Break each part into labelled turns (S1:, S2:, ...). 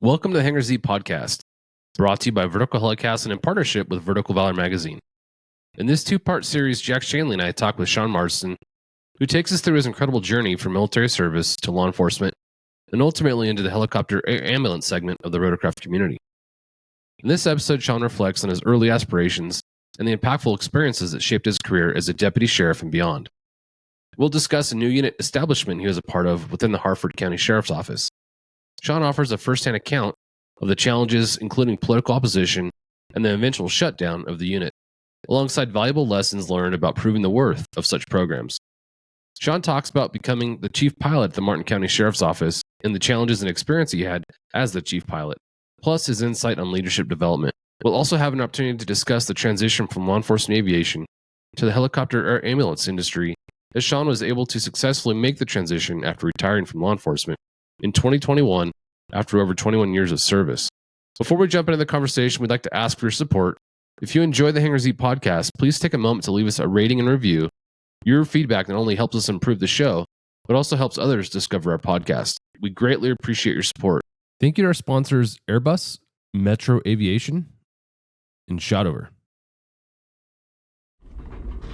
S1: Welcome to the Hangar Z Podcast, brought to you by Vertical HeliCASTS and in partnership with Vertical Valor Magazine. In this two-part series, Jack Schonely and I talk with Sean Marston, who takes us through his incredible journey from military service to law enforcement and ultimately into the helicopter ambulance segment of the rotorcraft community. In this episode, Sean reflects on his early aspirations and the impactful experiences that shaped his career as a deputy sheriff and beyond. We'll discuss a new unit establishment he was a part of within the Harford County Sheriff's Office. Sean offers a first-hand account of the challenges, including political opposition and the eventual shutdown of the unit, alongside valuable lessons learned about proving the worth of such programs. Sean talks about becoming the chief pilot at the Martin County Sheriff's Office and the challenges and experience he had as the chief pilot, plus his insight on leadership development. We'll also have an opportunity to discuss the transition from law enforcement aviation to the helicopter or ambulance industry, as Sean was able to successfully make the transition after retiring from law enforcement in 2021 after over 21 years of service. Before we jump into the conversation, we'd like to ask for your support. If you enjoy the Hangar Z Podcast, please take a moment to leave us a rating and review. Your feedback not only helps us improve the show, but also helps others discover our podcast. We greatly appreciate your support. Thank you to our sponsors, Airbus, Metro Aviation, and Shotover.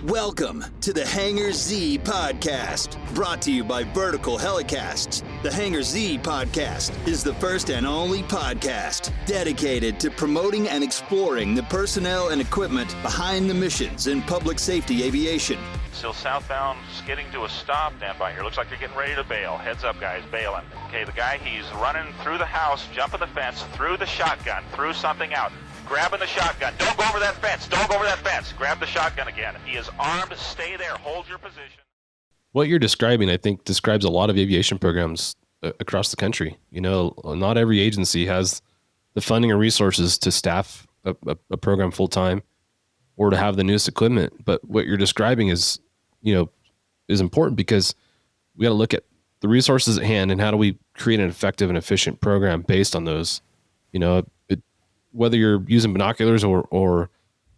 S2: Welcome to the Hangar Z Podcast, brought to you by Vertical HeliCASTS. The Hangar Z Podcast is the first and only podcast dedicated to promoting and exploring the personnel and equipment behind the missions in public safety aviation.
S3: Still southbound, skidding to a stop. Stand by here. Looks like you're getting ready to bail. Heads up, guys, bailing. Okay, the guy, he's running through the house, jumping the fence, through the shotgun, through something out. Grabbing the shotgun. Don't go over that fence. Don't go over that fence. Grab the shotgun again. He is armed. Stay there. Hold your position.
S1: What you're describing, I think, describes a lot of aviation programs across the country. You know, not every agency has the funding or resources to staff a program full time or to have the newest equipment. But what you're describing is important because we got to look at the resources at hand and how do we create an effective and efficient program based on those. You know, whether you're using binoculars or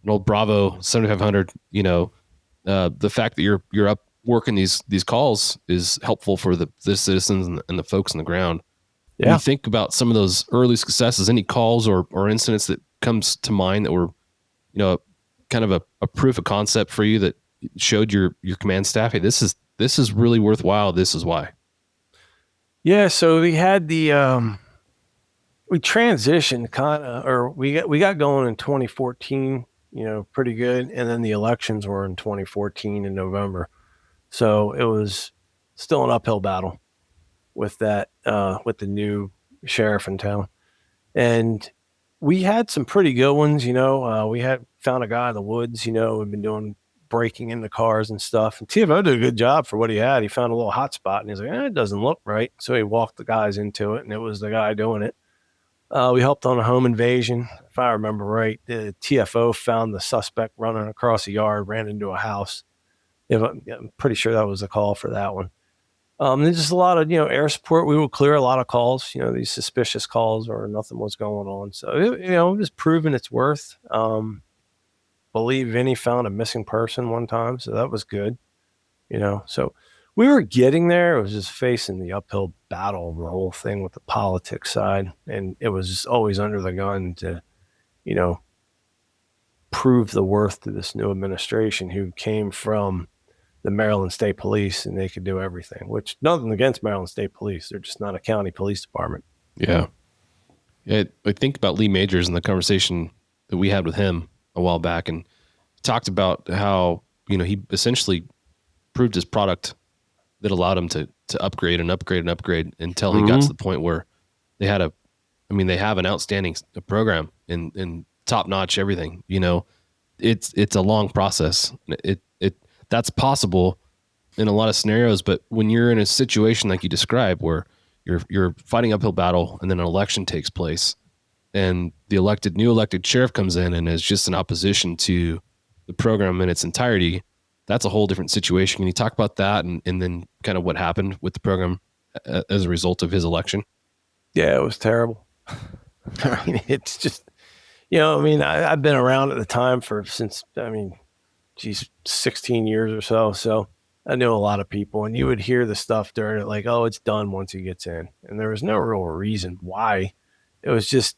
S1: an old Bravo 7500, the fact that you're up working these calls is helpful for the citizens and the folks on the ground. Yeah. When you think about some of those early successes, any calls or incidents that comes to mind that were, kind of a proof of concept for you that showed your command staff, hey, this is really worthwhile. This is why.
S4: Yeah. So we had we transitioned we got going in 2014, pretty good. And then the elections were in 2014 in November. So it was still an uphill battle with that, with the new sheriff in town. And we had some pretty good ones, we had found a guy in the woods, we've been doing breaking into cars and stuff. And TFO did a good job for what he had. He found a little hot spot and he's like, it doesn't look right. So he walked the guys into it and it was the guy doing it. We helped on a home invasion. If I remember right, the TFO found the suspect running across a yard, ran into a house. I'm pretty sure that was the call for that one. There's just a lot of, air support. We would clear a lot of calls, these suspicious calls or nothing was going on. So, it was proving its worth. Believe Vinny found a missing person one time. So that was good, so we were getting there. It was just facing the uphill battle of the whole thing with the politics side. And it was just always under the gun to, prove the worth to this new administration who came from the Maryland State Police and they could do everything, which nothing against Maryland State Police. They're just not a county police department.
S1: Yeah. I think about Lee Majors and the conversation that we had with him a while back and talked about how, he essentially proved his product that allowed him to upgrade and upgrade and upgrade until he got to the point where they have an outstanding program in top-notch everything. It's a long process. That's possible in a lot of scenarios, but when you're in a situation like you described where you're fighting uphill battle and then an election takes place and the new elected sheriff comes in and is just in opposition to the program in its entirety, that's a whole different situation. Can you talk about that and then kind of what happened with the program as a result of his election?
S4: Yeah, it was terrible. It's just, I've been around at the time since 16 years or so. So I knew a lot of people and you would hear the stuff during it like, oh, it's done once he gets in. And there was no real reason why It was just,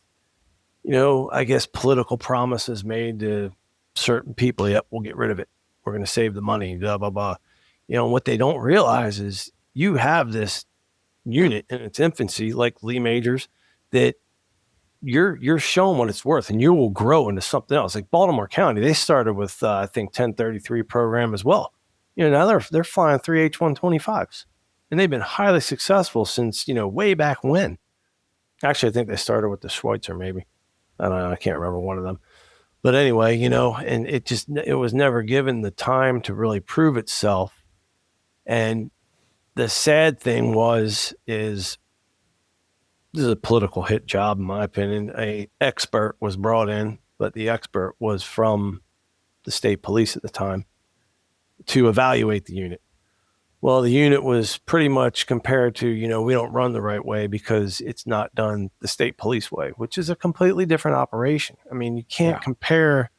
S4: I guess political promises made to certain people. Yep, we'll get rid of it. We're going to save the money, blah, blah, blah. What they don't realize is you have this unit in its infancy, like Lee Majors, that you're showing what it's worth, and you will grow into something else. Like Baltimore County, they started with I think 1033 program as well. Now they're flying 3 H-125s, and they've been highly successful since way back when. Actually, I think they started with the Schweitzer, maybe. I don't know. I can't remember one of them. But anyway, and it was never given the time to really prove itself. And the sad thing is this is a political hit job, in my opinion. An expert was brought in, but the expert was from the state police at the time to evaluate the unit. Well, the unit was pretty much compared to, we don't run the right way because it's not done the state police way, which is a completely different operation. I mean, you can't compare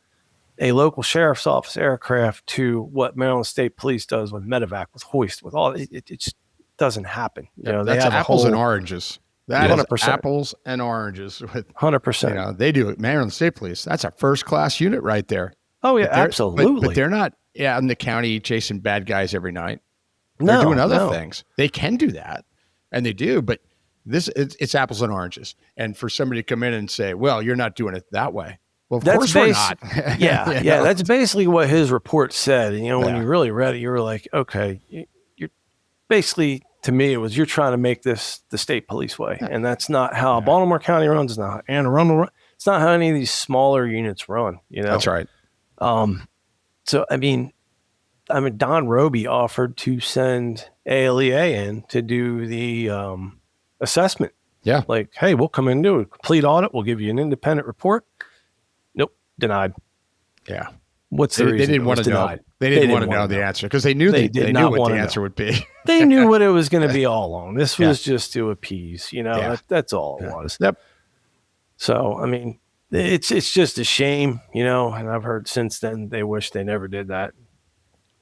S4: a local sheriff's office aircraft to what Maryland State Police does with medevac, with hoist, with all it just doesn't happen.
S5: That's they have apples and oranges. That 100%. Is apples and oranges. With
S4: 100%.
S5: They do it. Maryland State Police. That's a first class unit right there.
S4: Oh yeah, absolutely.
S5: But they're not in the county chasing bad guys every night. They're doing other things. They can do that, and they do. But it's apples and oranges. And for somebody to come in and say, "Well, you're not doing it that way." Well, of course we're not.
S4: Yeah. That's basically what his report said. And, when you really read it, you were like, okay, you're basically, to me, you're trying to make this the state police way. And that's not how Baltimore County runs. It's not how Anne Arundel runs. It's not how any of these smaller units run,
S5: That's right.
S4: So, I mean, Don Roby offered to send ALEA in to do the assessment.
S5: Yeah.
S4: Like, hey, we'll come in and do a complete audit. We'll give you an independent report. Nope. Denied.
S5: Yeah.
S4: What's the reason?
S5: They didn't want to know. They didn't want to know the answer because they knew they knew what the answer would be.
S4: They knew what it was going to be all along. This was just to appease, that's all it was.
S5: Yep.
S4: So, I mean, it's just a shame, and I've heard since then they wish they never did that.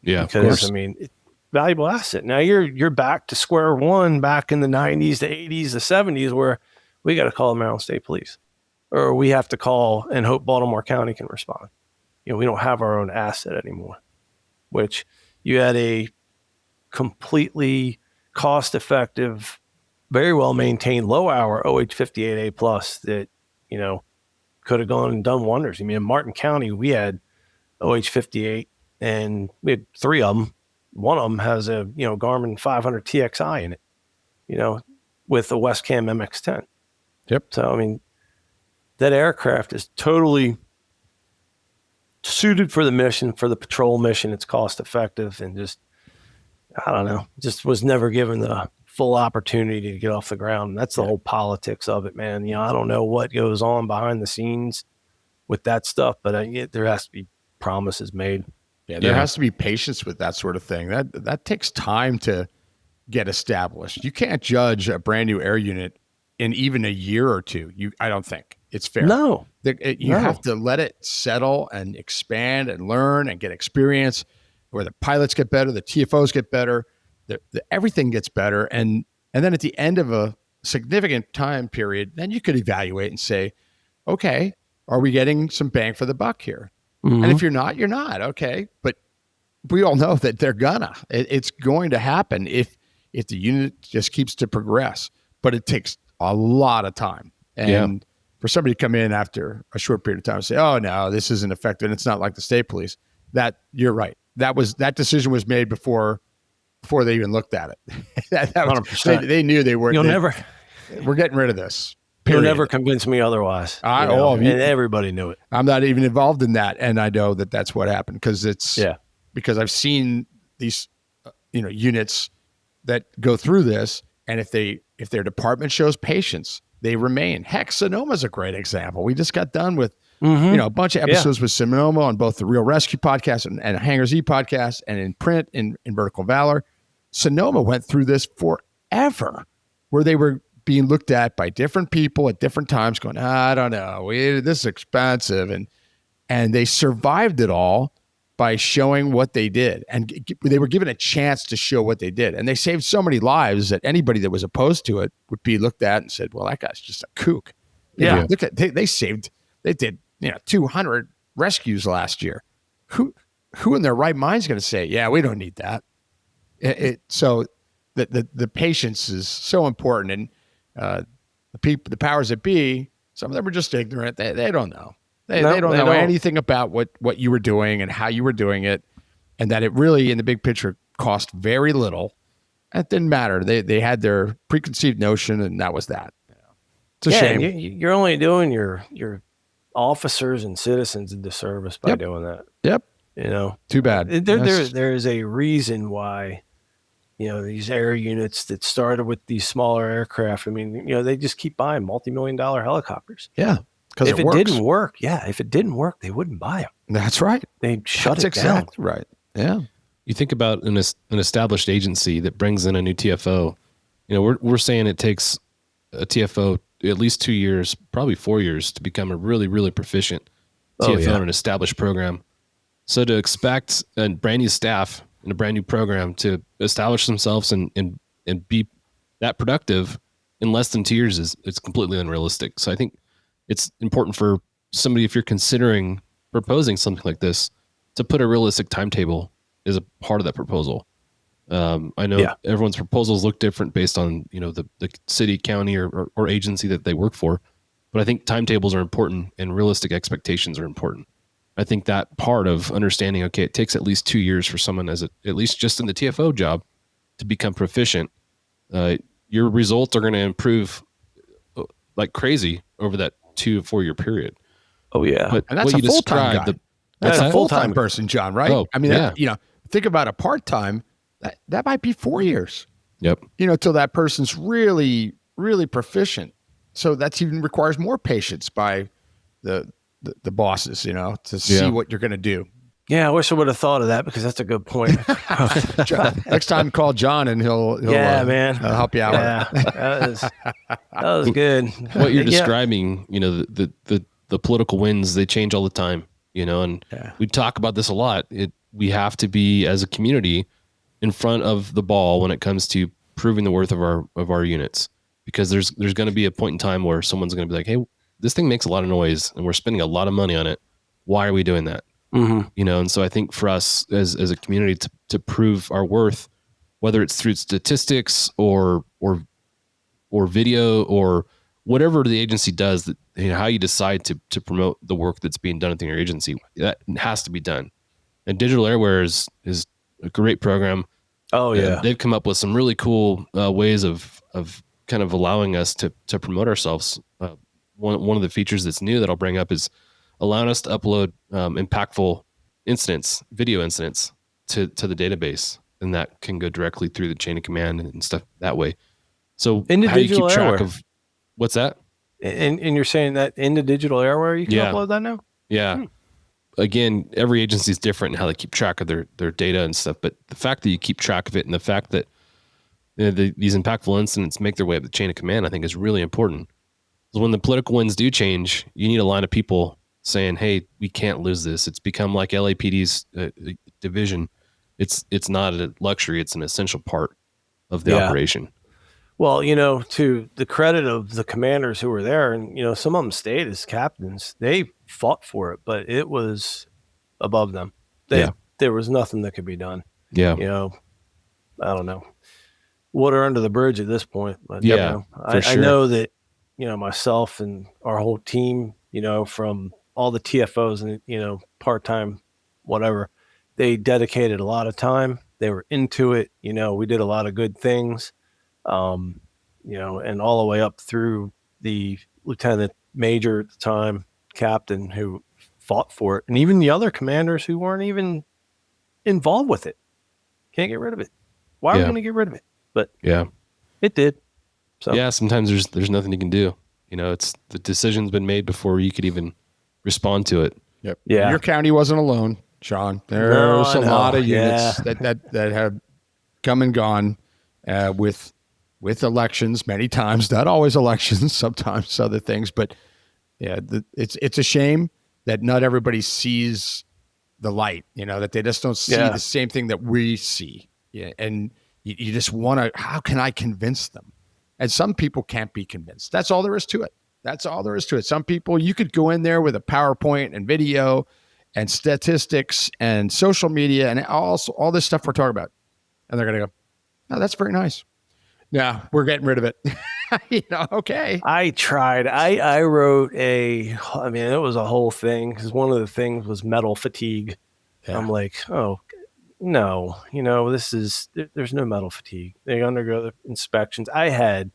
S1: Yeah.
S4: Because, valuable asset. Now you're back to square one back in the 90s, the 80s, the 70s where we got to call the Maryland State Police. Or we have to call and hope Baltimore County can respond. We don't have our own asset anymore, which you had a completely cost-effective, very well-maintained low-hour OH-58A plus that, could have gone and done wonders. In Martin County, we had OH-58 and we had 3 of them. One of them has a, Garmin 500 TXI in it, with a Westcam MX-10.
S5: Yep.
S4: So, that aircraft is totally suited for the mission, for the patrol mission. It's cost effective and just was never given the full opportunity to get off the ground. That's the whole politics of it, man. I don't know what goes on behind the scenes with that stuff, but there has to be promises made.
S5: Yeah, there has to be patience with that sort of thing. That takes time to get established. You can't judge a brand new air unit in even a year or two. I don't think it's fair.
S4: No.
S5: You have to let it settle and expand and learn and get experience where the pilots get better, the TFOs get better, everything gets better. And then at the end of a significant time period, then you could evaluate and say, okay, are we getting some bang for the buck here? Mm-hmm. And if you're not, you're not. Okay. But we all know that it's going to happen if the unit just keeps to progress, but it takes a lot of time. And for somebody to come in after a short period of time and say, oh no, this isn't effective, and it's not like the state police, that you're right. That decision was made before they even looked at it. that was, 100%. They knew they weren't. We're getting rid of this.
S4: You'll never convince me otherwise. And everybody knew it.
S5: I'm not even involved in that, and I know that that's what happened because I've seen these units that go through this, and if their department shows patience, they remain. Heck, Sonoma's a great example. We just got done with a bunch of episodes with Sonoma on both the Real Rescue Podcast and Hangar Z Podcast, and in print in Vertical Valor. Sonoma went through this forever, where they were being looked at by different people at different times going, I don't know, this is expensive. And they survived it all by showing what they did. And they were given a chance to show what they did. And they saved so many lives that anybody that was opposed to it would be looked at and said, well, that guy's just a kook. Yeah. Look at they did 200 rescues last year. Who in their right mind is going to say, yeah, we don't need that? So the patience is so important, and the powers that be, some of them are just ignorant. They don't know. They don't know anything about what you were doing and how you were doing it, and that it really, in the big picture, cost very little. It didn't matter. They had their preconceived notion, and that was that. It's a shame.
S4: You're only doing your officers and citizens a disservice by doing that.
S5: Yep. Too bad.
S4: There is a reason why, these air units that started with these smaller aircraft. I mean, they just keep buying multi-million-dollar helicopters.
S5: Yeah. Because
S4: if it didn't work, they wouldn't buy them.
S5: That's right.
S4: They'd shut it down.
S5: Exactly right. Yeah.
S1: You think about an established agency that brings in a new TFO. We're saying it takes a TFO at least 2 years, probably 4 years, to become a really, really proficient TFO in an established program. So to expect a brand new staff in a brand new program to establish themselves and be that productive in less than 2 years it's completely unrealistic. So I think it's important for somebody, if you're considering proposing something like this, to put a realistic timetable as a part of that proposal. I know everyone's proposals look different based on the city, county, or agency that they work for, but I think timetables are important and realistic expectations are important. I think that part of understanding, okay, it takes at least 2 years for someone at least just in the TFO job to become proficient. Your results are going to improve like crazy over that 2 to 4 year period.
S4: Oh yeah,
S5: but and that's a full-time guy. That's a full-time person, John, right?
S1: Oh,
S5: I mean, think about a part-time. That might be 4 years.
S1: Yep.
S5: Till that person's really, really proficient. So that's even requires more patience by the bosses, to see what you're going to do.
S4: Yeah, I wish I would have thought of that, because that's a good point.
S5: Next time, call John and he'll
S4: man,
S5: help you out.
S4: Yeah, that was good.
S1: What you're describing, the political winds, they change all the time, and we talk about this a lot. We have to be, as a community, in front of the ball when it comes to proving the worth of our units, because there's going to be a point in time where someone's going to be like, hey, this thing makes a lot of noise and we're spending a lot of money on it. Why are we doing that?
S4: Mm-hmm.
S1: And so I think for us as a community to prove our worth, whether it's through statistics or video or whatever the agency does, that how you decide to promote the work that's being done at your agency, that has to be done. And Digital Airware is a great program.
S4: Oh yeah,
S1: and they've come up with some really cool ways of kind of allowing us to promote ourselves. One of the features that's new that I'll bring up is allowing us to upload impactful video incidents to the database, and that can go directly through the chain of command and stuff that way. So how do you keep track of what's that?
S4: And you're saying that in the Digital Airware you can upload that now?
S1: Yeah. Again, every agency is different in how they keep track of their data and stuff, but the fact that you keep track of it and the fact that these impactful incidents make their way up the chain of command, I think is really important. Because when the political winds do change, you need a line of people saying, hey, we can't lose this. It's become like LAPD's division. It's not a luxury. It's an essential part of the operation.
S4: Well, to the credit of the commanders who were there, and, some of them stayed as captains, they fought for it, but it was above them. There was nothing that could be done.
S1: Yeah.
S4: I don't know. Water under the bridge at this point. But,
S1: I
S4: know that, myself and our whole team, from all the TFOs and, part-time, whatever, they dedicated a lot of time. They were into it. We did a lot of good things, and all the way up through the lieutenant major at the time, captain, who fought for it. And even the other commanders who weren't even involved with it. Can't get rid of it. Why are we going to get rid of it? But it did. So
S1: sometimes there's nothing you can do. It's the decision's been made before you could even respond to it.
S5: Yep. Yeah. Your county wasn't alone, Sean. There's a lot of units that have come and gone with elections many times. Not always elections, sometimes other things. But it's a shame that not everybody sees the light. That they just don't see the same thing that we see. Yeah, and you just want to. How can I convince them? And some people can't be convinced. That's all there is to it. That's all there is to it. Some people, you could go in there with a PowerPoint and video and statistics and social media and all this stuff we're talking about. And they're going to go, oh, that's very nice. Yeah, we're getting rid of it. Okay.
S4: I tried. I wrote it was a whole thing because one of the things was metal fatigue. Yeah. I'm like, oh, no, there's no metal fatigue. They undergo the inspections. I had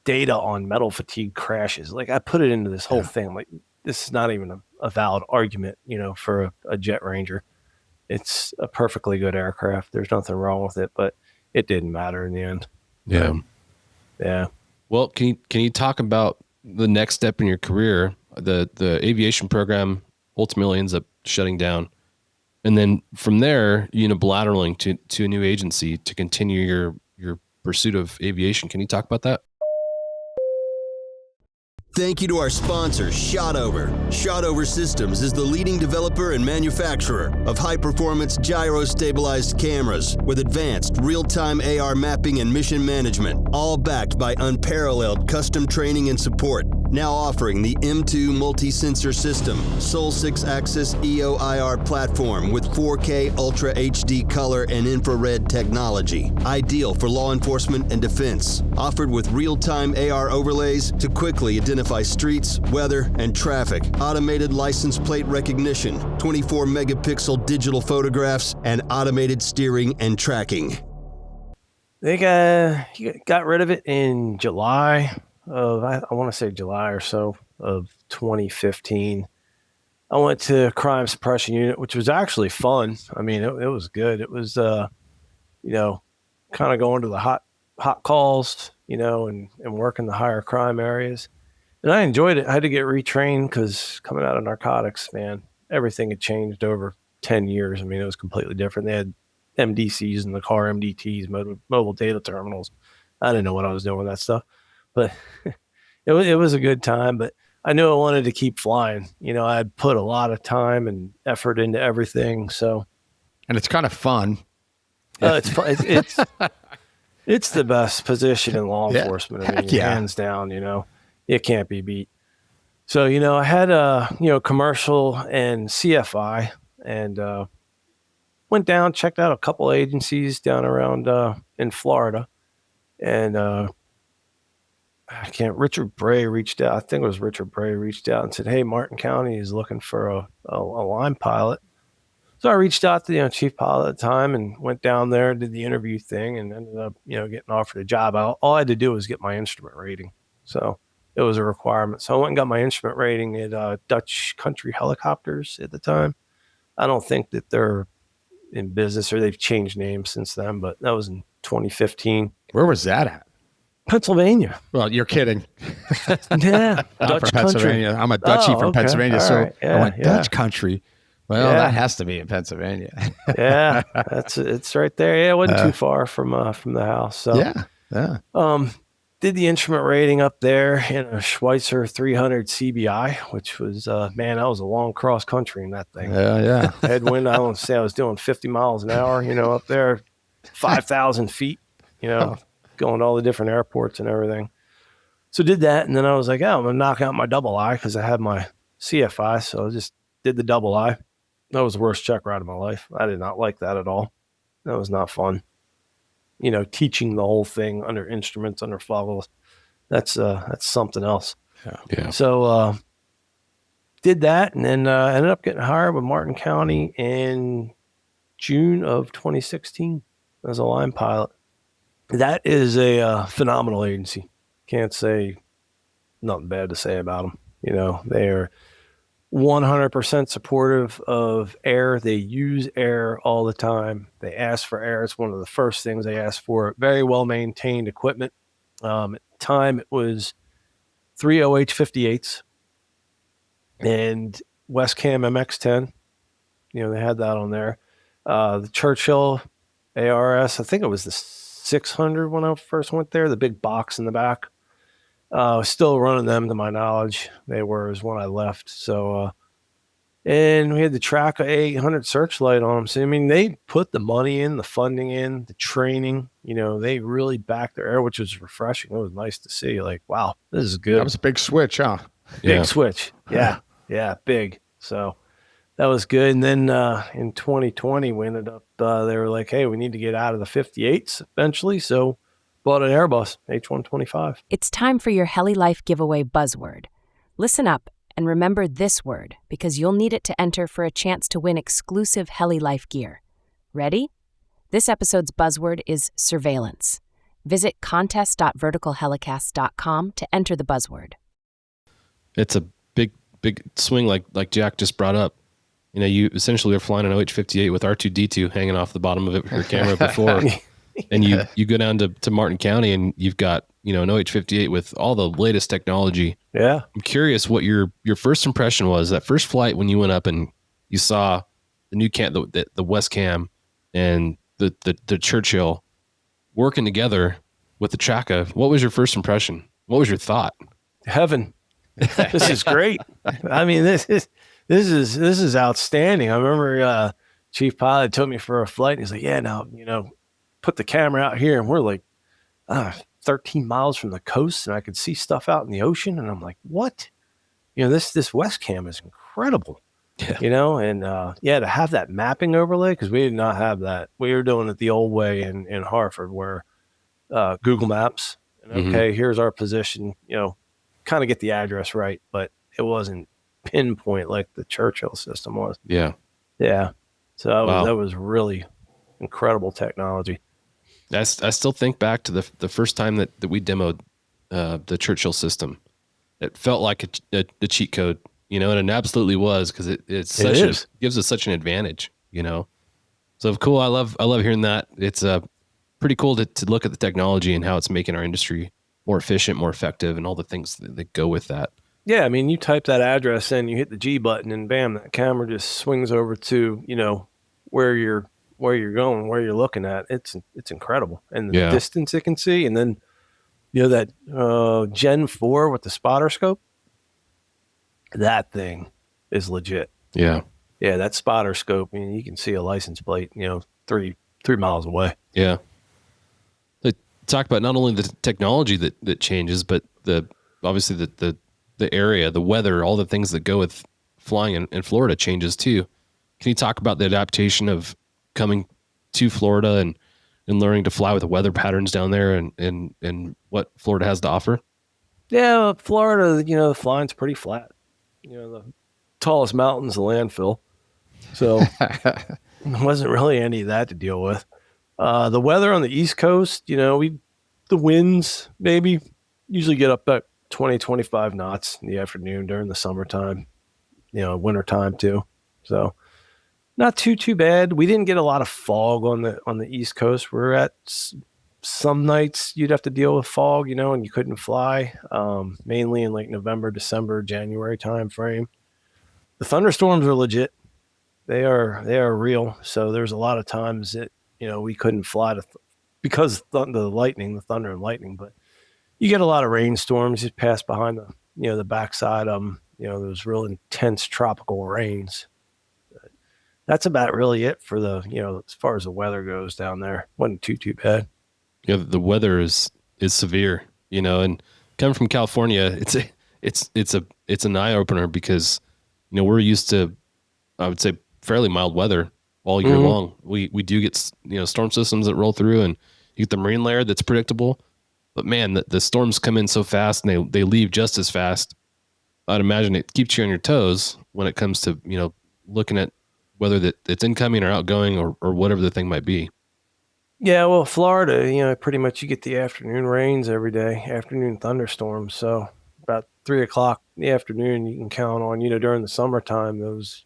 S4: data on metal fatigue crashes. Like I put it into this whole thing. I'm like, this is not even a valid argument, for a Jet Ranger. It's a perfectly good aircraft. There's nothing wrong with it, but it didn't matter in the end.
S1: Yeah.
S4: Yeah.
S1: Well, can you talk about the next step in your career? The aviation program ultimately ends up shutting down. And then from there, unilateraling to a new agency to continue your pursuit of aviation. Can you talk about that?
S2: Thank you to our sponsor, Shotover. Shotover Systems is the leading developer and manufacturer of high-performance gyro-stabilized cameras with advanced real-time AR mapping and mission management, all backed by unparalleled custom training and support. Now offering the M2 multi-sensor system, sole 6-axis EO/IR platform with 4K Ultra HD color and infrared technology. Ideal for law enforcement and defense. Offered with real-time AR overlays to quickly identify streets, weather, and traffic. Automated license plate recognition, 24 megapixel digital photographs, and automated steering and tracking.
S4: They got rid of it in July of, I want to say July or so of 2015. I went to crime suppression unit, which was actually fun. I mean, it was good. It was, kind of going to the hot calls, and working the higher crime areas. And I enjoyed it. I had to get retrained because coming out of narcotics, man, everything had changed over 10 years. I mean, it was completely different. They had MDCs in the car, MDTs, mobile data terminals. I didn't know what I was doing with that stuff, but it was a good time. But I knew I wanted to keep flying. I'd put a lot of time and effort into everything. So,
S5: and it's kind of fun.
S4: It's the best position in law enforcement. I mean, hands down. It can't be beat. So, I had commercial and CFI, and went down, checked out a couple agencies down around in Florida, and Richard Bray reached out. I think it was Richard Bray reached out and said, "Hey, Martin County is looking for a line pilot." So I reached out to the chief pilot at the time and went down there, did the interview thing, and ended up getting offered a job. All I had to do was get my instrument rating, so it was a requirement. So I went and got my instrument rating at Dutch Country Helicopters at the time. I don't think that they're in business or they've changed names since then, but that was in 2015.
S5: Where was that at?
S4: Pennsylvania.
S5: Well, you're kidding.
S4: Yeah.
S5: I'm
S4: Dutch
S5: from Pennsylvania.
S4: country.
S5: I'm a Dutchie from Pennsylvania.
S4: All
S5: so
S4: right.
S5: I went Dutch country. Well, that has to be in Pennsylvania.
S4: Yeah. It's right there. Yeah. It wasn't too far from the house. So
S5: yeah.
S4: Did the instrument rating up there in a Schweitzer 300 CBI, which was, that was a long cross country in that thing.
S5: Yeah.
S4: Headwind, I don't say I was doing 50 miles an hour, up there, 5,000 feet, going to all the different airports and everything. So did that. And then I was like, I'm going to knock out my double I because I had my CFI. So I just did the double I. That was the worst check ride of my life. I did not like that at all. That was not fun. Teaching the whole thing under instruments, under foggles, that's something else.
S1: Yeah.
S4: So did that, and then ended up getting hired with Martin County in June of 2016 as a line pilot. That is a phenomenal agency. Can't say nothing bad to say about them. They are 100% supportive of air. They use air all the time. They ask for air. It's one of the first things they ask for. Very well maintained equipment. At the time, it was 3 OH-58s and Westcam MX-10. They had that on there. The Churchill ARS, I think it was the 600 when I first went there, the big box in the back. Still running them to my knowledge. They were as when I left. So And we had the track of 800 searchlight on them. So, I mean, they put the money in, the funding in, the training, they really backed their air, which was refreshing. It was nice to see, like, wow, this is good.
S5: That was a big switch, huh?
S4: Big switch. Yeah. Yeah. Big. So that was good. And then in 2020, we ended up, they were like, hey, we need to get out of the 58s eventually. So bought an Airbus H125.
S6: It's time for your Heli Life giveaway buzzword. Listen up and remember this word, because you'll need it to enter for a chance to win exclusive Heli Life gear. Ready? This episode's buzzword is surveillance. Visit contest.verticalhelicasts.com to enter the buzzword.
S1: It's a big swing like Jack just brought up. You essentially are flying an OH-58 with R2-D2 hanging off the bottom of it with your camera before. And you go down to Martin County and you've got, an OH-58 with all the latest technology.
S4: Yeah.
S1: I'm curious what your first impression was, that first flight when you went up and you saw the new the West Cam and the Churchill working together with the Chaka. What was your first impression? What was your thought?
S4: Heaven. This is great. I mean, this is outstanding. I remember Chief Pilot took me for a flight and he's like, yeah, now, put the camera out here, and we're like 13 miles from the coast, and I could see stuff out in the ocean, and I'm like, what? This West Cam is incredible.
S1: Yeah.
S4: And to have that mapping overlay, because we did not have that. We were doing it the old way in Harford, where Google Maps, and okay, here's our position, kind of get the address right, but it wasn't pinpoint like the Churchill system was.
S1: Yeah.
S4: Yeah. So that was really incredible technology.
S1: I still think back to the first time that we demoed the Churchill system. It felt like a cheat code, and it absolutely was, because it gives us such an advantage, So cool. I love hearing that. It's pretty cool to look at the technology and how it's making our industry more efficient, more effective, and all the things that go with that.
S4: Yeah, I mean, you type that address in, you hit the G button, and bam, that camera just swings over to where you're going, where you're looking at. It's incredible, and the distance it can see, and then that Gen 4 with the spotter scope. That thing is legit.
S1: Yeah,
S4: that spotter scope. I mean, you can see a license plate, 3 miles away.
S1: Yeah. They talk about not only the technology that changes, but obviously the area, the weather, all the things that go with flying in Florida changes too. Can you talk about the adaptation of coming to Florida and learning to fly with the weather patterns down there and what Florida has to offer?
S4: Yeah, Florida, the flying's pretty flat. The tallest mountain's the landfill. So there wasn't really any of that to deal with. The weather on the East Coast, the winds maybe usually get up at 20, 25 knots in the afternoon during the summertime, wintertime too. So not too bad. We didn't get a lot of fog on the East Coast. We're at some nights you'd have to deal with fog, and you couldn't fly, mainly in like November, December, January time frame. The thunderstorms are legit. They are real. So there's a lot of times that, we couldn't fly because the thunder and lightning, but you get a lot of rainstorms. You pass behind the backside of them, those real intense tropical rains. That's about really it for as far as the weather goes down there. Wasn't too bad.
S1: The weather is severe, and coming from California, it's an eye opener, because, we're used to, I would say, fairly mild weather all year long. We do get, storm systems that roll through, and you get the marine layer that's predictable, but man, the storms come in so fast and they leave just as fast. I'd imagine it keeps you on your toes when it comes to, looking at whether it's incoming or outgoing or whatever the thing might be.
S4: Yeah, well, Florida, pretty much you get the afternoon rains every day, afternoon thunderstorms. So about 3:00 in the afternoon, you can count on, during the summertime, those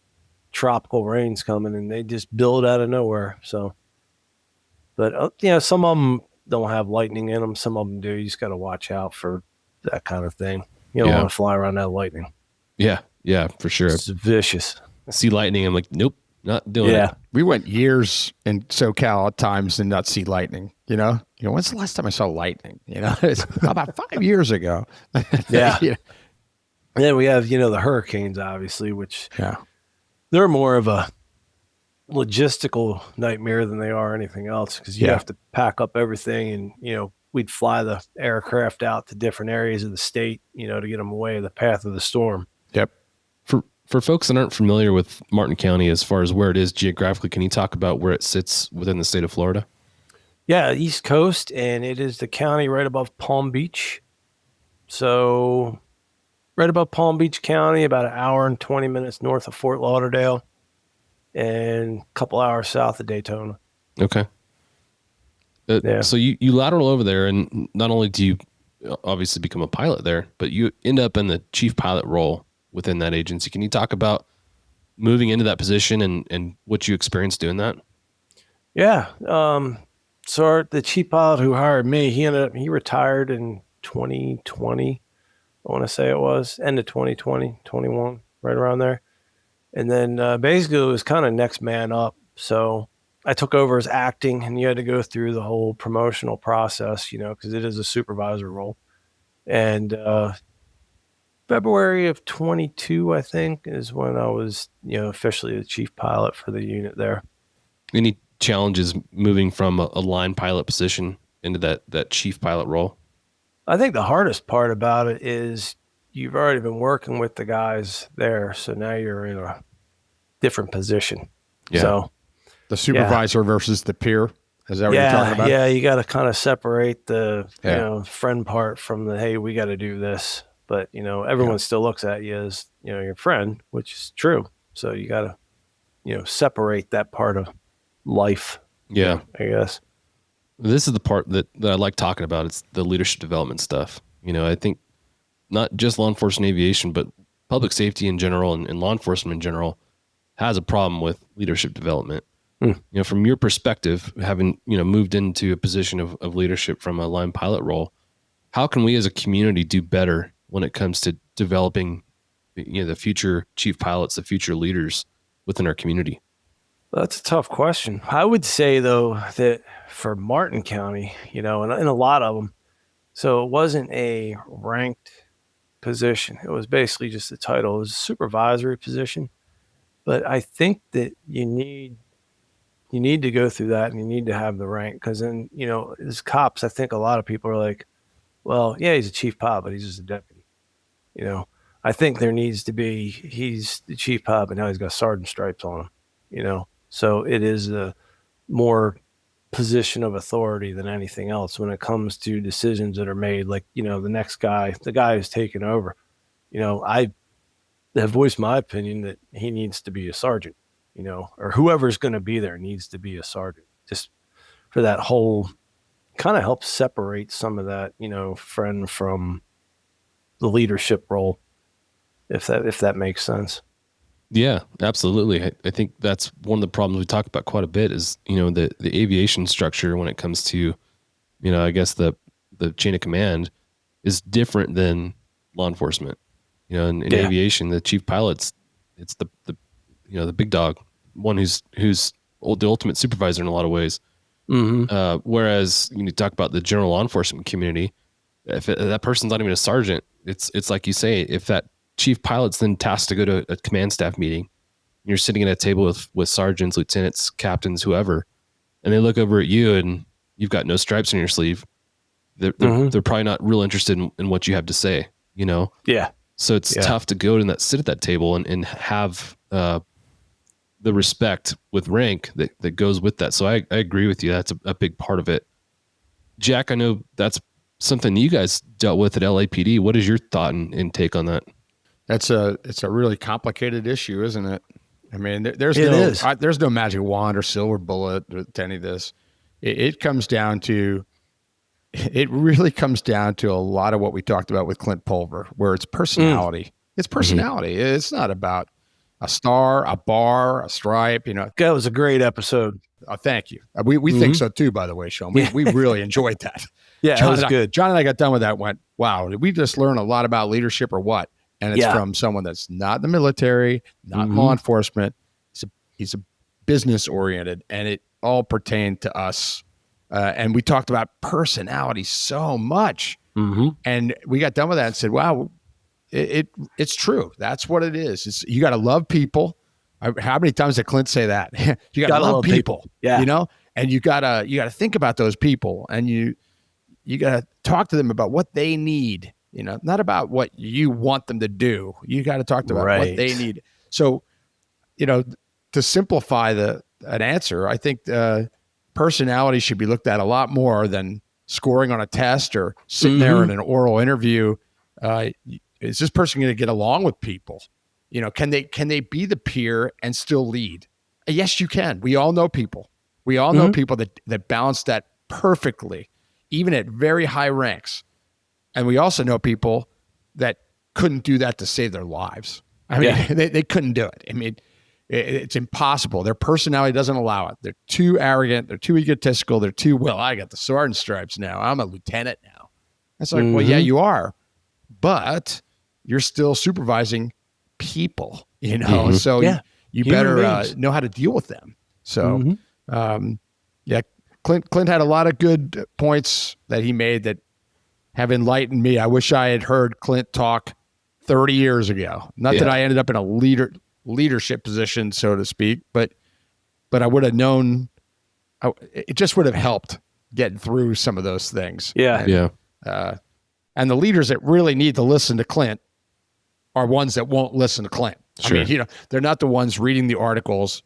S4: tropical rains coming, and they just build out of nowhere. So, but some of them don't have lightning in them. Some of them do. You just got to watch out for that kind of thing. You don't want to fly around that lightning.
S1: Yeah, for sure.
S4: It's vicious.
S1: See lightning, I'm like, nope, not doing it.
S5: We went years in SoCal at times and not see lightning. When's the last time I saw lightning? It's about 5 years ago.
S4: Yeah. And then we have, the hurricanes, obviously, which they're more of a logistical nightmare than they are anything else, because you have to pack up everything, and we'd fly the aircraft out to different areas of the state, to get them away the path of the storm.
S5: Yep.
S1: For folks that aren't familiar with Martin County as far as where it is geographically, can you talk about where it sits within the state of Florida?
S4: Yeah, East Coast, and it is the county right above Palm Beach. So right above Palm Beach County, about an hour and 20 minutes north of Fort Lauderdale, and a couple hours south of Daytona.
S1: Okay. So you lateral over there, and not only do you obviously become a pilot there, but you end up in the chief pilot role within that agency. Can you talk about moving into that position and what you experienced doing that?
S4: Yeah. So the chief pilot who hired me, he retired in 2020. I want to say it was end of 2020, 21, right around there. And then basically it was kind of next man up. So I took over as acting, and you had to go through the whole promotional process, because it is a supervisor role. And February of 22, I think, is when I was, officially the chief pilot for the unit there.
S1: Any challenges moving from a line pilot position into that chief pilot role?
S4: I think the hardest part about it is you've already been working with the guys there, so now you're in a different position.
S1: Yeah.
S4: So
S5: the supervisor versus the peer. Is that what you're talking about?
S4: Yeah, you got to kind of separate the friend part from the, hey, we got to do this. But, everyone still looks at you as, your friend, which is true. So you got to, separate that part of life.
S1: Yeah.
S4: I guess.
S1: This is the part that I like talking about. It's the leadership development stuff. I think not just law enforcement aviation, but public safety in general and law enforcement in general has a problem with leadership development. From your perspective, having, moved into a position of leadership from a line pilot role, how can we as a community do better when it comes to developing, the future chief pilots, the future leaders within our community?
S4: That's a tough question. I would say, though, that for Martin County, and a lot of them, so it wasn't a ranked position. It was basically just a title. It was a supervisory position. But I think that you need to go through that, and you need to have the rank, because then, as cops, I think a lot of people are like, well, yeah, he's a chief pilot, but he's just a deputy. I think there needs to be, he's the chief pilot, but now he's got sergeant stripes on him, so it is a more position of authority than anything else when it comes to decisions that are made. Like, the next guy, the guy who's taken over, I have voiced my opinion that he needs to be a sergeant, or whoever's going to be there needs to be a sergeant, just for that whole kind of helps separate some of that, friend from the leadership role, if that makes sense.
S1: Yeah, absolutely. I think that's one of the problems we talk about quite a bit is, the aviation structure when it comes to, I guess the chain of command is different than law enforcement. In aviation, the chief pilot's, it's the big dog, one who's the ultimate supervisor in a lot of ways.
S4: Mm-hmm.
S1: Whereas you talk about the general law enforcement community, if that person's not even a sergeant, it's like you say, if that chief pilot's then tasked to go to a command staff meeting, you're sitting at a table with sergeants, lieutenants, captains, whoever, and they look over at you and you've got no stripes on your sleeve. They're probably not real interested in what you have to say,
S4: Yeah.
S1: So it's tough to go and sit at that table and have the respect with rank that goes with that. So I agree with you. That's a big part of it. Jack, I know that's something you guys dealt with at LAPD. What is your thought and take on that?
S5: It's a really complicated issue, isn't it? I mean, there's no magic wand or silver bullet to any of this. It really comes down to a lot of what we talked about with Clint Pulver, where it's personality. It's personality. Mm-hmm. It's not about a star, a bar, a stripe.
S4: That was a great episode.
S5: Oh, thank you. We think so too, by the way, Sean. We really enjoyed that.
S4: Yeah,
S5: John,
S4: it was good.
S5: John and I got done with that. Went, wow, did we just learn a lot about leadership or what? And it's from someone that's not in the military, not law enforcement. He's a business oriented, and it all pertained to us. And we talked about personality so much. Mm-hmm. And we got done with that and said, wow, it's true. That's what it is. You got to love people. How many times did Clint say that? You got to love people.
S4: Yeah.
S5: You know, and you gotta think about those people, and you gotta talk to them about what they need. You know, not about what you want them to do. You got to talk to them about what they need. So, you know, to simplify an answer, I think personality should be looked at a lot more than scoring on a test or sitting there in an oral interview. Is this person going to get along with people? You know, can they be the peer and still lead? Yes, you can. We all know people. We all know people that balance that perfectly, even at very high ranks. And we also know people that couldn't do that to save their lives. I mean, they couldn't do it. I mean, it's impossible. Their personality doesn't allow it. They're too arrogant. They're too egotistical. They're too, well, I got the sergeant stripes now. I'm a lieutenant now. It's like, well, yeah, you are, but you're still supervising people, you know? So you better know how to deal with them. So, Clint had a lot of good points that he made that have enlightened me. I wish I had heard Clint talk 30 years ago. Not that I ended up in a leadership position, so to speak, but I would have known. It just would have helped getting through some of those things. And the leaders that really need to listen to Clint are ones that won't listen to Clint. Sure. I mean, you know, they're not the ones reading the articles,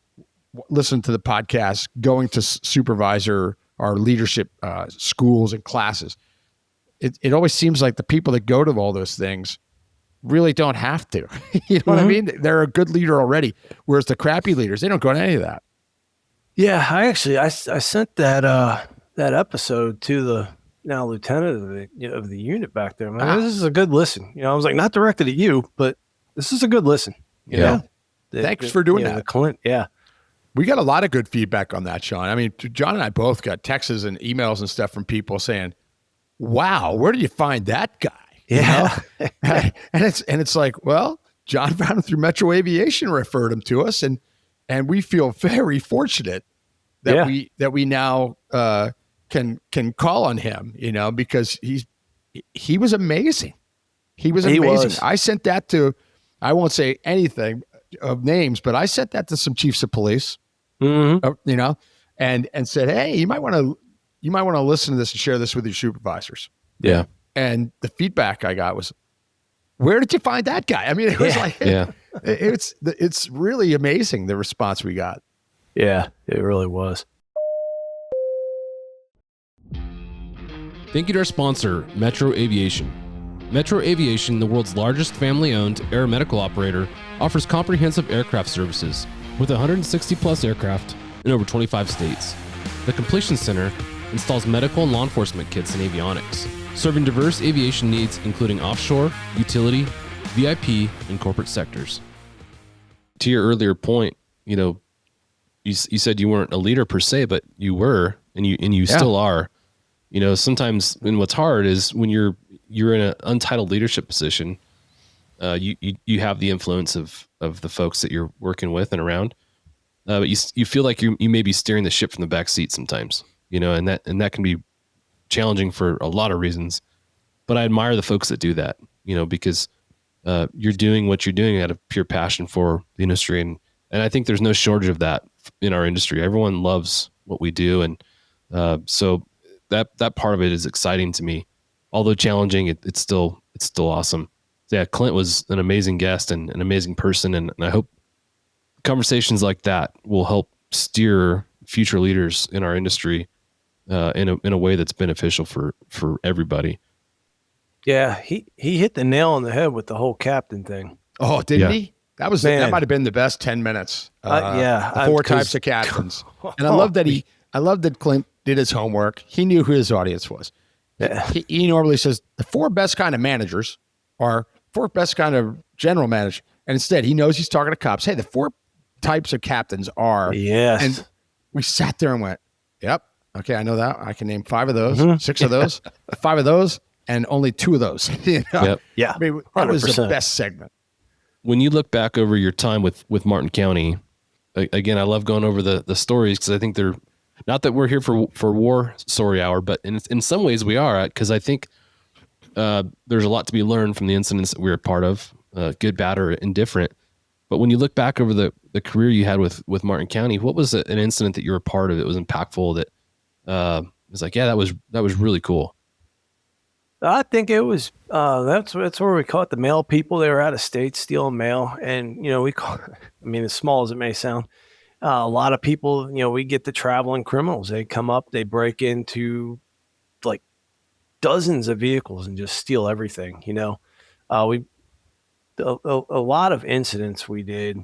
S5: listen to the podcast, going to supervisor or leadership schools and classes. It always seems like the people that go to all those things really don't have to. You know what I mean? They're a good leader already. Whereas the crappy leaders, they don't go to any of that.
S4: Yeah, I sent that episode to the now lieutenant of the unit back there. Man, this is a good listen. You know, I was like, not directed at you, but this is a good listen. You know?
S5: Thanks for doing that.
S4: Clint,
S5: we got a lot of good feedback on that, Sean. I mean, John and I both got texts and emails and stuff from people saying, wow, where did you find that guy?
S4: Yeah.
S5: You know? and it's like, well, John found him through Metro Aviation, referred him to us, and we feel very fortunate that we now can call on him, you know, because he was amazing. He was amazing. I sent that to, I won't say anything of names, but I sent that to some chiefs of police, you know, and said, hey, you might want to listen to this and share this with your supervisors.
S1: Yeah.
S5: And the feedback I got was, where did you find that guy? I mean, it was it's really amazing, the response we got.
S4: Yeah, it really was.
S1: Thank you to our sponsor, Metro Aviation. Metro Aviation, the world's largest family-owned aeromedical operator, offers comprehensive aircraft services with 160 plus aircraft in over 25 states. The Completion Center installs medical and law enforcement kits and avionics, serving diverse aviation needs including offshore, utility, VIP, and corporate sectors. To your earlier point, you know, you said you weren't a leader per se, but you were, and you still are. You know, sometimes, and what's hard is when you're in an untitled leadership position, you have the influence of the folks that you're working with and around, but you feel like you may be steering the ship from the back seat sometimes. You know, and that can be challenging for a lot of reasons. But I admire the folks that do that. You know, because you're doing what you're doing out of pure passion for the industry, and I think there's no shortage of that in our industry. Everyone loves what we do, and so that part of it is exciting to me. Although challenging, it's still awesome. So yeah, Clint was an amazing guest and an amazing person, and I hope conversations like that will help steer future leaders in our industry in a way that's beneficial for everybody.
S5: Yeah,
S4: he hit the nail on the head with the whole captain thing.
S5: Oh, didn't he? That might have been the best 10 minutes. The four types of captains. And I love that Clint did his homework. He knew who his audience was. Yeah. He normally says the four best kind of managers are four best kind of general managers. And instead, he knows he's talking to cops. Hey, the four types of captains are.
S4: Yes.
S5: And we sat there and went, yep. Okay, I know that. I can name 5 of those, 6 of those, 5 of those, and only 2 of those. You know?
S1: Yep.
S4: Yeah.
S5: I mean, that was the best segment.
S1: When you look back over your time with Martin County, again, I love going over the stories because I think they're, not that we're here for war story hour, but in some ways we are, because I think there's a lot to be learned from the incidents that we were a part of, good, bad, or indifferent. But when you look back over the career you had with Martin County, what was an incident that you were a part of that was impactful that was like, yeah, that was really cool?
S4: I think it was that's where we caught the mail people. They were out of state stealing mail, and we call. I mean, as small as it may sound, a lot of people. We get the traveling criminals. They come up, they break into like dozens of vehicles and just steal everything. We a lot of incidents we did.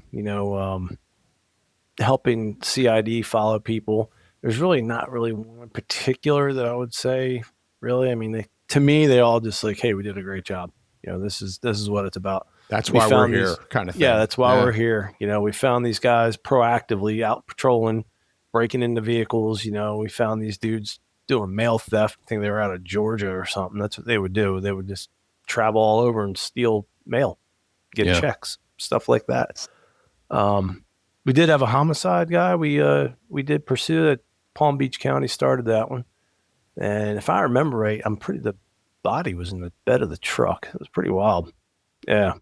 S4: Helping CID follow people. There's really not really one particular that I would say. Really, I mean, to me, they all just like, hey, we did a great job. This is what it's about.
S5: That's why we're here, kind of thing.
S4: Yeah, that's why we're here. We found these guys proactively out patrolling, breaking into vehicles. We found these dudes doing mail theft. I think they were out of Georgia or something. That's what they would do. They would just travel all over and steal mail, get checks, stuff like that. We did have a homicide guy. We did pursue that. Palm Beach County started that one. And if I remember right, the body was in the bed of the truck. It was pretty wild. Yeah.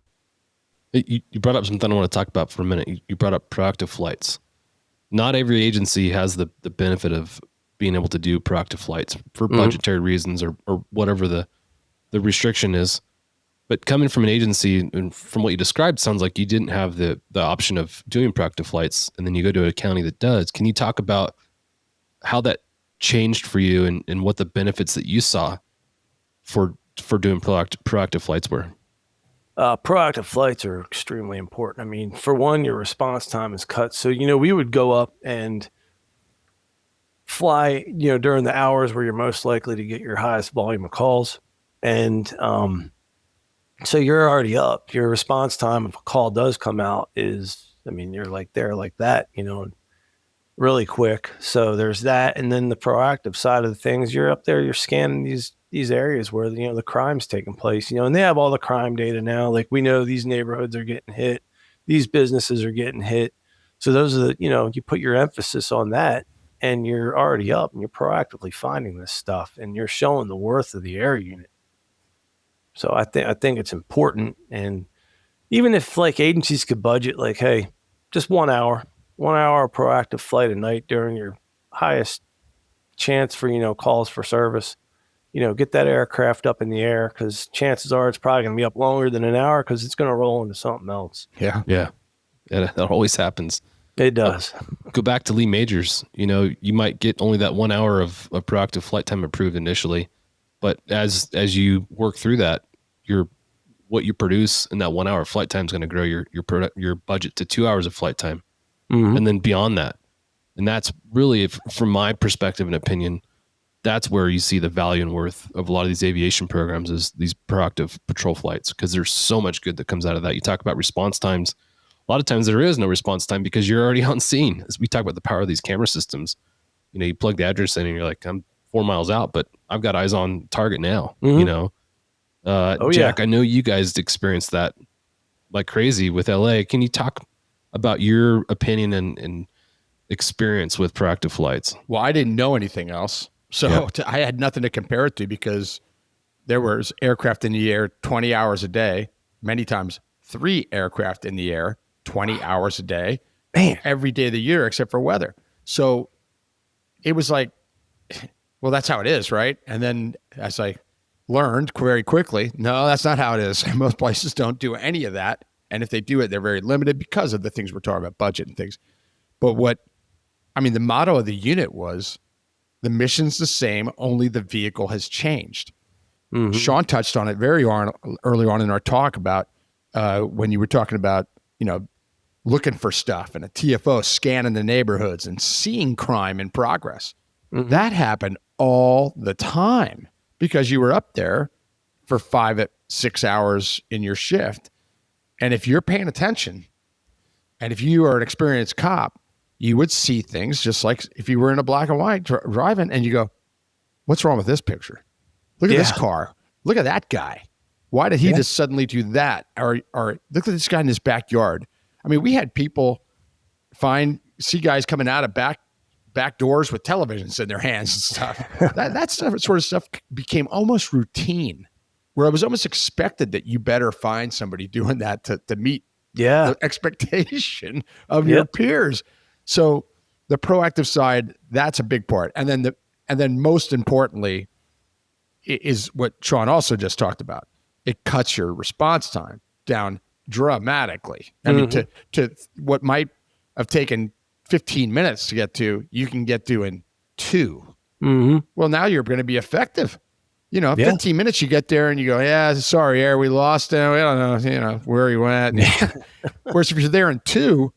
S1: You brought up something I want to talk about for a minute. You brought up proactive flights. Not every agency has the benefit of being able to do proactive flights for budgetary reasons or whatever the restriction is. But coming from an agency and from what you described, sounds like you didn't have the option of doing proactive flights, and then you go to a county that does. Can you talk about how that changed for you and what the benefits that you saw for doing proactive flights were?
S4: Proactive flights are extremely important. I mean, for one, your response time is cut. So, we would go up and fly, during the hours where you're most likely to get your highest volume of calls. And so you're already up. Your response time, if a call does come out, you're like there like that, really quick. So there's that. And then the proactive side of the things, you're up there, you're scanning these areas where, the crime's taking place, and they have all the crime data now. Like, we know these neighborhoods are getting hit. These businesses are getting hit. So those are you put your emphasis on that, and you're already up and you're proactively finding this stuff, and you're showing the worth of the air unit. So I think it's important. And even if like agencies could budget, like, hey, just 1 hour of proactive flight a night during your highest chance for, calls for service, get that aircraft up in the air, because chances are it's probably going to be up longer than an hour because it's going to roll into something else.
S1: Yeah. That always happens.
S4: It does.
S1: Go back to Lee Majors. You might get only that 1 hour of proactive flight time approved initially, but as you work through that, what you produce in that 1 hour flight time is going to grow your budget to 2 hours of flight time. And then beyond that. And that's really, from my perspective and opinion, that's where you see the value and worth of a lot of these aviation programs, is these proactive patrol flights, because there's so much good that comes out of that. You talk about response times. A lot of times there is no response time because you're already on scene. As we talk about the power of these camera systems, you plug the address in and you're like, I'm 4 miles out, but I've got eyes on target now. Jack, I know you guys experienced that like crazy with LA. Can you talk about your opinion and experience with proactive flights?
S5: Well, I didn't know anything else. So I had nothing to compare it to, because there was aircraft in the air 20 hours a day, many times 3 aircraft in the air 20 hours a day, every day of the year except for weather. So it was like, well, that's how it is, right? And then as I learned very quickly, no, that's not how it is. Most places don't do any of that. And if they do it, they're very limited because of the things we're talking about, budget and things. But the motto of the unit was, the mission's the same, only the vehicle has changed. Sean touched on it very early on in our talk about when you were talking about, looking for stuff and a TFO scanning the neighborhoods and seeing crime in progress. That happened all the time because you were up there for 5 to 6 hours in your shift. And if you're paying attention, and if you are an experienced cop, you would see things just like if you were in a black and white driving, and you go, what's wrong with this picture? Look at this car. Look at that guy. Why did he just suddenly do that? Or look at this guy in his backyard. I mean, we had people see guys coming out of back doors with televisions in their hands and stuff. that sort of stuff became almost routine, where it was almost expected that you better find somebody doing that to meet
S4: Yeah.
S5: the expectation of your peers. So the proactive side, that's a big part. And then most importantly is what Sean also just talked about. It cuts your response time down dramatically. I mean, to what might have taken 15 minutes to get to, you can get to in 2.
S4: Mm-hmm.
S5: Well, now you're going to be effective. 15 minutes, you get there and you go, yeah, sorry, Air, we lost him. We don't know, where he went. Whereas if you're there in 2,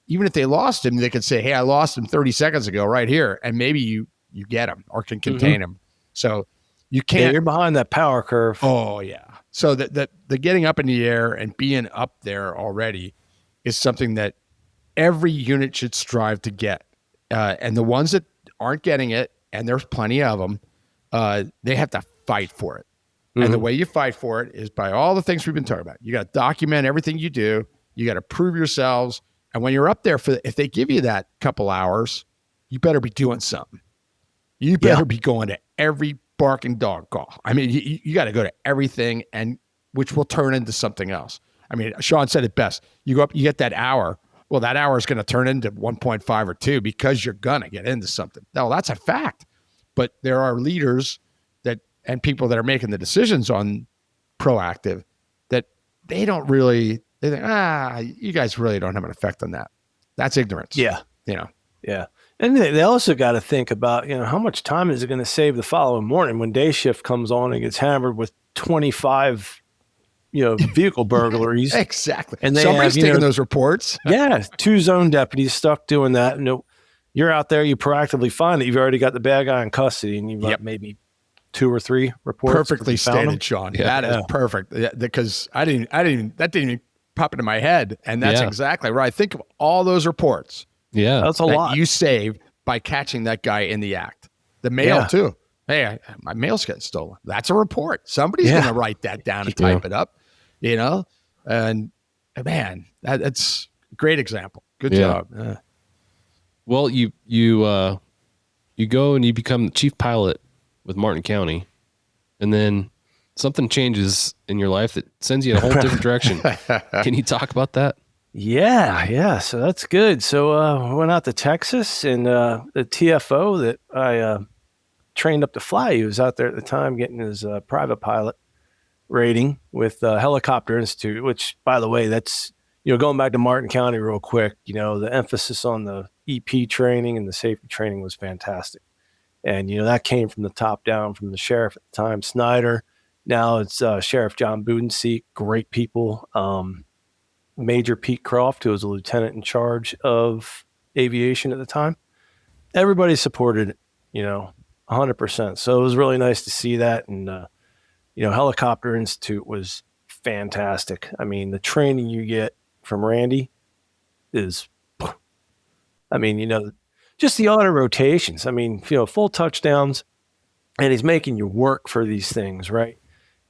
S5: even if they lost him, they could say, hey, I lost him 30 seconds ago right here. And maybe you get him or can contain him. So you can't.
S4: Yeah, you're behind that power curve.
S5: Oh, yeah. So the getting up in the air and being up there already is something that every unit should strive to get. And the ones that aren't getting it, and there's plenty of them, they have to fight for it. And the way you fight for it is by all the things we've been talking about. You got to document everything you do. You got to prove yourselves. And when you're up there, if they give you that couple hours, you better be doing something. You better be going to every barking dog call. I mean, you got to go to everything, and which will turn into something else. I mean, Sean said it best. You go up, you get that hour. Well, that hour is going to turn into 1.5 or 2 because you're going to get into something. Now, that's a fact. But there are leaders and people that are making the decisions on proactive that they think, you guys really don't have an effect on that. That's ignorance.
S4: Yeah.
S5: Yeah.
S4: And they also got to think about, how much time is it going to save the following morning when day shift comes on and gets hammered with 25, vehicle burglaries.
S5: Exactly.
S4: And
S5: somebody's taking those reports.
S4: 2 zone deputies stuck doing that. And you're out there, you proactively find that you've already got the bad guy in custody, and you've got maybe 2 or 3 reports.
S5: Perfectly stated, Sean. Yeah, that is perfect. Yeah, because that didn't even pop into my head. And that's exactly right. Think of all those reports.
S1: Yeah.
S4: That's a lot.
S5: You saved by catching that guy in the act. The mail too. Hey, my mail's getting stolen. That's a report. Somebody's going to write that down and type it up, and man, that's a great example. Good job. Yeah.
S1: Well, you go and you become the chief pilot with Martin County, and then something changes in your life that sends you in a whole different direction. Can you talk about that?
S4: Yeah. So that's good. So I went out to Texas, and the TFO that I trained up to fly, he was out there at the time getting his private pilot rating with Helicopter Institute, which, by the way, that's, going back to Martin County real quick, the emphasis on the EP training and the safety training was fantastic. And, that came from the top down from the sheriff at the time, Snyder. Now it's Sheriff John Budenseek, great people. Major Pete Croft, who was a lieutenant in charge of aviation at the time. Everybody supported it, 100%. So it was really nice to see that. And, Helicopter Institute was fantastic. I mean, the training you get from Randy is, just the auto rotations. I mean, full touchdowns, and he's making you work for these things, right?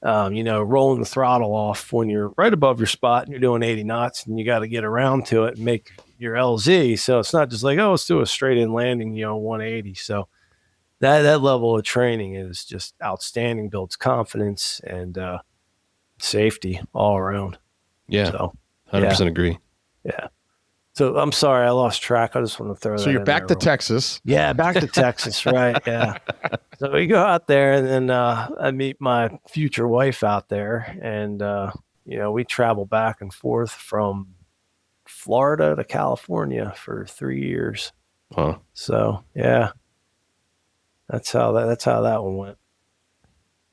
S4: Rolling the throttle off when you're right above your spot and you're doing 80 knots, and you got to get around to it and make your LZ. So it's not just like, let's do a straight in landing, 180. So that level of training is just outstanding, builds confidence and safety all around.
S1: Yeah.
S4: So
S1: 100% agree.
S4: Yeah. So I'm sorry, I lost track. I just want to throw that in.
S5: So you're back to Texas.
S4: Yeah, back to Texas, right? Yeah. So we go out there, and then I meet my future wife out there, and we travel back and forth from Florida to California for 3 years.
S1: Huh.
S4: So yeah, that's how that one went.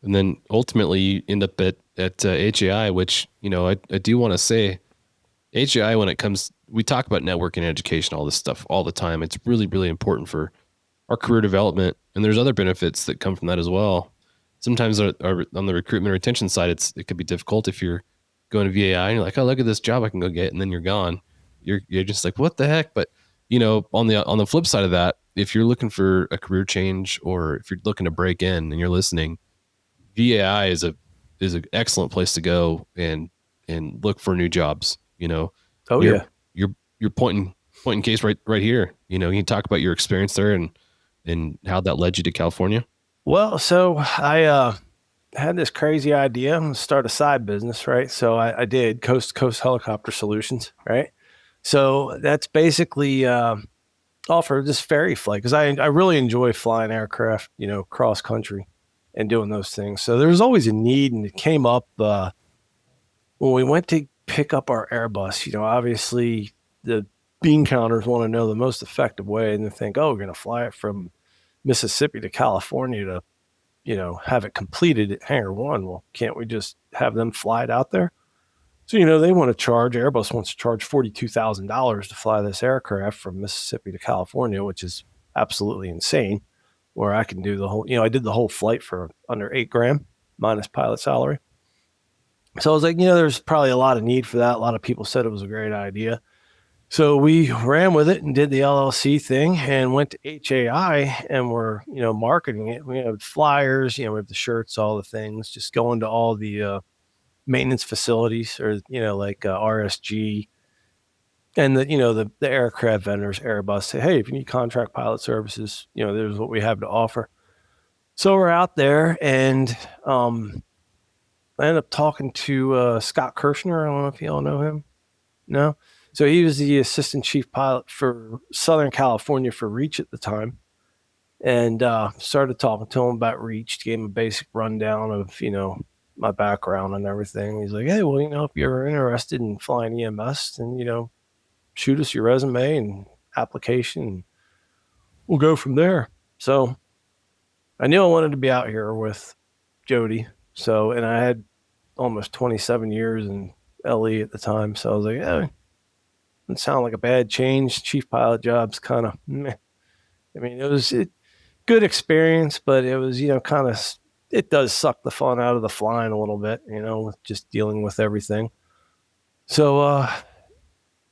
S1: And then ultimately you end up at HAI, which I do want to say, HAI, when it comes, we talk about networking and education, all this stuff all the time. It's really, really important for our career development. And there's other benefits that come from that as well. Sometimes on the recruitment or retention side, it could be difficult if you're going to VAI and you're like, oh, look at this job I can go get. And then you're gone. You're just like, what the heck? But on the flip side of that, if you're looking for a career change, or if you're looking to break in and you're listening, VAI is an excellent place to go and look for new jobs. You're pointing case right here. You can talk about your experience there and how that led you to California.
S4: Well, so I had this crazy idea. I'm going to start a side business, right? So I did Coast to Coast Helicopter Solutions, right? So that's basically offer this ferry flight because I really enjoy flying aircraft, cross country and doing those things. So there was always a need, and it came up when we went to pick up our Airbus. Obviously the bean counters want to know the most effective way, and they think, oh, we're going to fly it from Mississippi to California to have it completed at Hangar 1. Well, can't we just have them fly it out there? So, they want to charge, Airbus wants to charge $42,000 to fly this aircraft from Mississippi to California, which is absolutely insane, where I can do the whole, I did the whole flight for under $8,000 minus pilot salary. So I was like, there's probably a lot of need for that. A lot of people said it was a great idea. So we ran with it and did the LLC thing and went to HAI and we're, marketing it. We have flyers, we have the shirts, all the things, just going to all the maintenance facilities or, like RSG and the aircraft vendors, Airbus, say, hey, if you need contract pilot services, there's what we have to offer. So we're out there and I ended up talking to Scott Kirshner. I don't know if you all know him. No? So he was the assistant chief pilot for Southern California for Reach at the time, and started talking to him about Reach, gave him a basic rundown of, my background and everything. He's like, hey, well, if you're interested in flying EMS, then, shoot us your resume and application, and we'll go from there. So I knew I wanted to be out here with Jody. So, and I had almost 27 years in LE at the time. So I was like, yeah, doesn't sound like a bad change. Chief pilot job's kind of meh. I mean, it was good experience, but it was, kind of, it does suck the fun out of the flying a little bit, with just dealing with everything. So I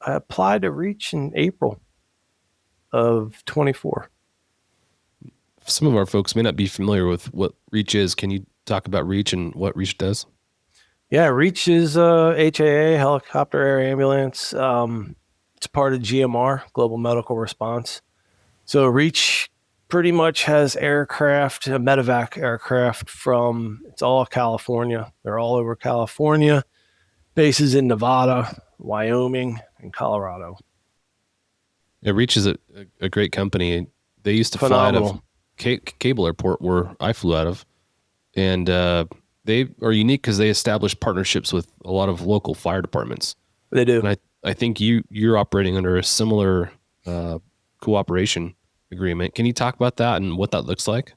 S4: applied to Reach in April of 24.
S1: Some of our folks may not be familiar with what Reach is. Can you talk about Reach and what Reach does?
S4: Yeah, Reach is HAA, Helicopter Air Ambulance. It's part of GMR, Global Medical Response. So Reach pretty much has aircraft, medevac aircraft it's all California. They're all over California. Bases in Nevada, Wyoming, and Colorado.
S1: Yeah, Reach is a great company. They used to
S4: Phenomenal.
S1: fly out of Cable Airport, where I flew out of. And they are unique because they establish partnerships with a lot of local fire departments.
S4: They do.
S1: And I think you're operating under a similar cooperation agreement. Can you talk about that and what that looks like?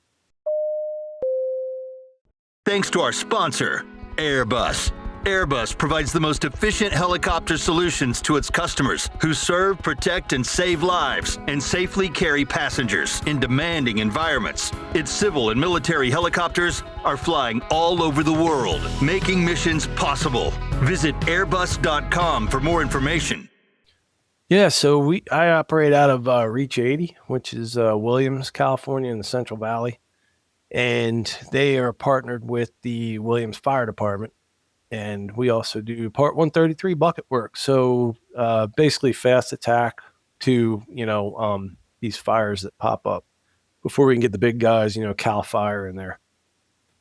S2: Thanks to our sponsor, Airbus. Airbus provides the most efficient helicopter solutions to its customers who serve, protect, and save lives and safely carry passengers in demanding environments. Its civil and military helicopters are flying all over the world, making missions possible. Visit airbus.com for more information.
S4: Yeah, so I operate out of Reach 80, which is Williams, California in the Central Valley. And they are partnered with the Williams Fire Department. And we also do Part 133 bucket work. So basically fast attack to, these fires that pop up before we can get the big guys, CAL FIRE in there.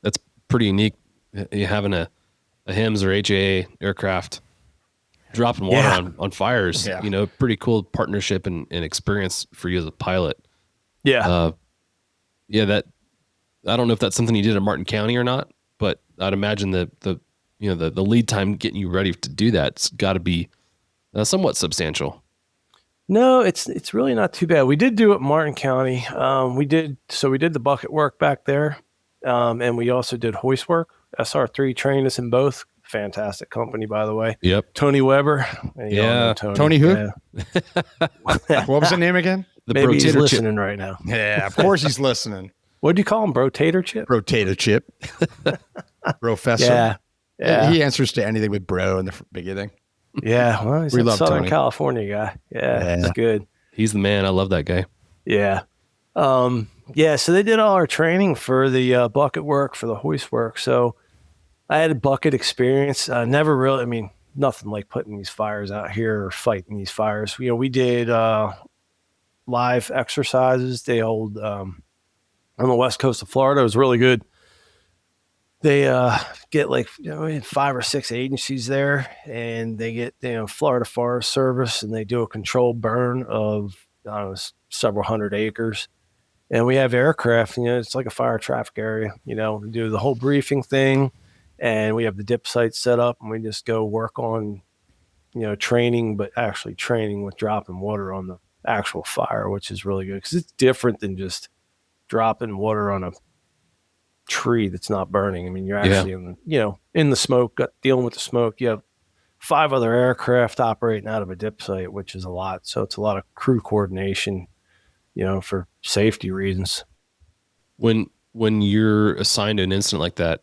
S1: That's pretty unique. You having a HIMS or HAA aircraft dropping water on fires.
S5: Yeah.
S1: Pretty cool partnership and experience for you as a pilot.
S4: Yeah.
S1: That I don't know if that's something you did in Martin County or not, but I'd imagine the lead time getting you ready to do that's got to be somewhat substantial.
S4: No, it's really not too bad. We did do it in Martin County. We did the bucket work back there. And we also did hoist work. SR3 trained us in both. Fantastic company, by the way.
S1: Yep.
S4: Tony Weber.
S1: Yeah.
S5: Tony who?
S4: Yeah.
S5: What was the name again?
S1: The
S4: Maybe he's
S1: Brotator
S4: listening right now.
S5: Yeah, of course he's listening.
S4: What'd you call him? Brotator chip?
S5: Rotator chip. Professor.
S4: Yeah. Yeah.
S5: He answers to anything with bro in the beginning.
S4: Yeah. Well, he's
S5: We
S4: a
S5: love
S4: Southern
S5: Tony.
S4: California guy. Yeah. It's good.
S1: He's the man. I love that guy.
S4: Yeah. So they did all our training for the bucket work, for the hoist work. So I had a bucket experience. Never really, nothing like putting these fires out here or fighting these fires. We did live exercises. They hold on the west coast of Florida. It was really good. They get like 5 or 6 agencies there, and they get Florida Forest Service, and they do a controlled burn of I don't know, several hundred acres. And we have aircraft, it's like a fire traffic area. We do the whole briefing thing, and we have the dip site set up, and we just go work on training, but actually training with dropping water on the actual fire, which is really good because it's different than just dropping water on a tree that's not burning. I mean, you're actually in the smoke, dealing with the smoke. You have 5 other aircraft operating out of a dip site, which is a lot. So it's a lot of crew coordination, for safety reasons.
S1: When you're assigned to an incident like that,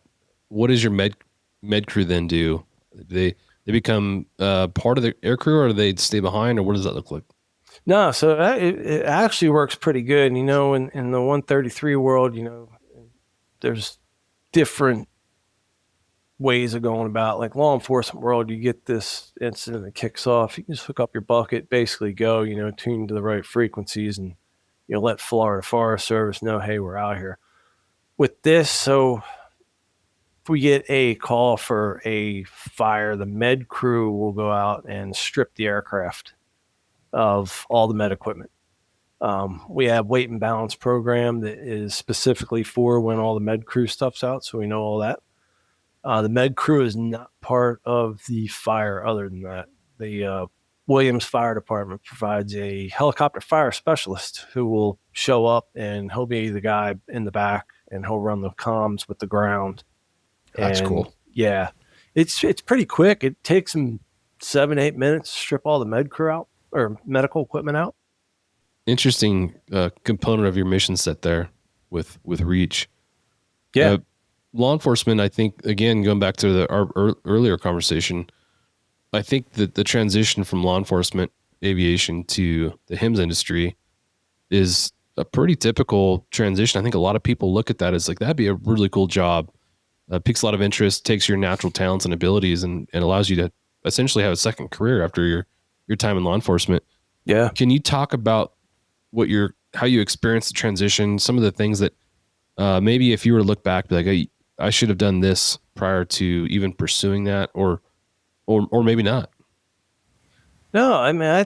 S1: what does your med crew then do? They become part of the air crew, or do they stay behind, or what does that look like?
S4: No, so it actually works pretty good. In the 133 world, there's different ways of going about. Like law enforcement world, you get this incident that kicks off, you can just hook up your bucket, basically go, tune to the right frequencies, and let Florida Forest Service know, hey, we're out here. With this, so if we get a call for a fire, the med crew will go out and strip the aircraft of all the med equipment. We have weight and balance program that is specifically for when all the med crew stuff's out, so we know all that. The med crew is not part of the fire other than that. The Williams Fire Department provides a helicopter fire specialist who will show up, and he'll be the guy in the back, and he'll run the comms with the ground.
S5: That's cool.
S4: Yeah. It's pretty quick. It takes them 7-8 minutes to strip all the med crew out, or medical equipment out.
S1: Interesting component of your mission set there with reach.
S4: Yeah.
S1: Law enforcement, I think, again, going back to our earlier conversation, I think that the transition from law enforcement aviation to the HIMS industry is a pretty typical transition. I think a lot of people look at that as like, that'd be a really cool job. Piques a lot of interest, takes your natural talents and abilities, and allows you to essentially have a second career after your time in law enforcement.
S4: Yeah.
S1: Can you talk about how you experienced the transition, some of the things that maybe if you were to look back, be like, hey, I should have done this prior to even pursuing that, or maybe not?
S4: No, I mean,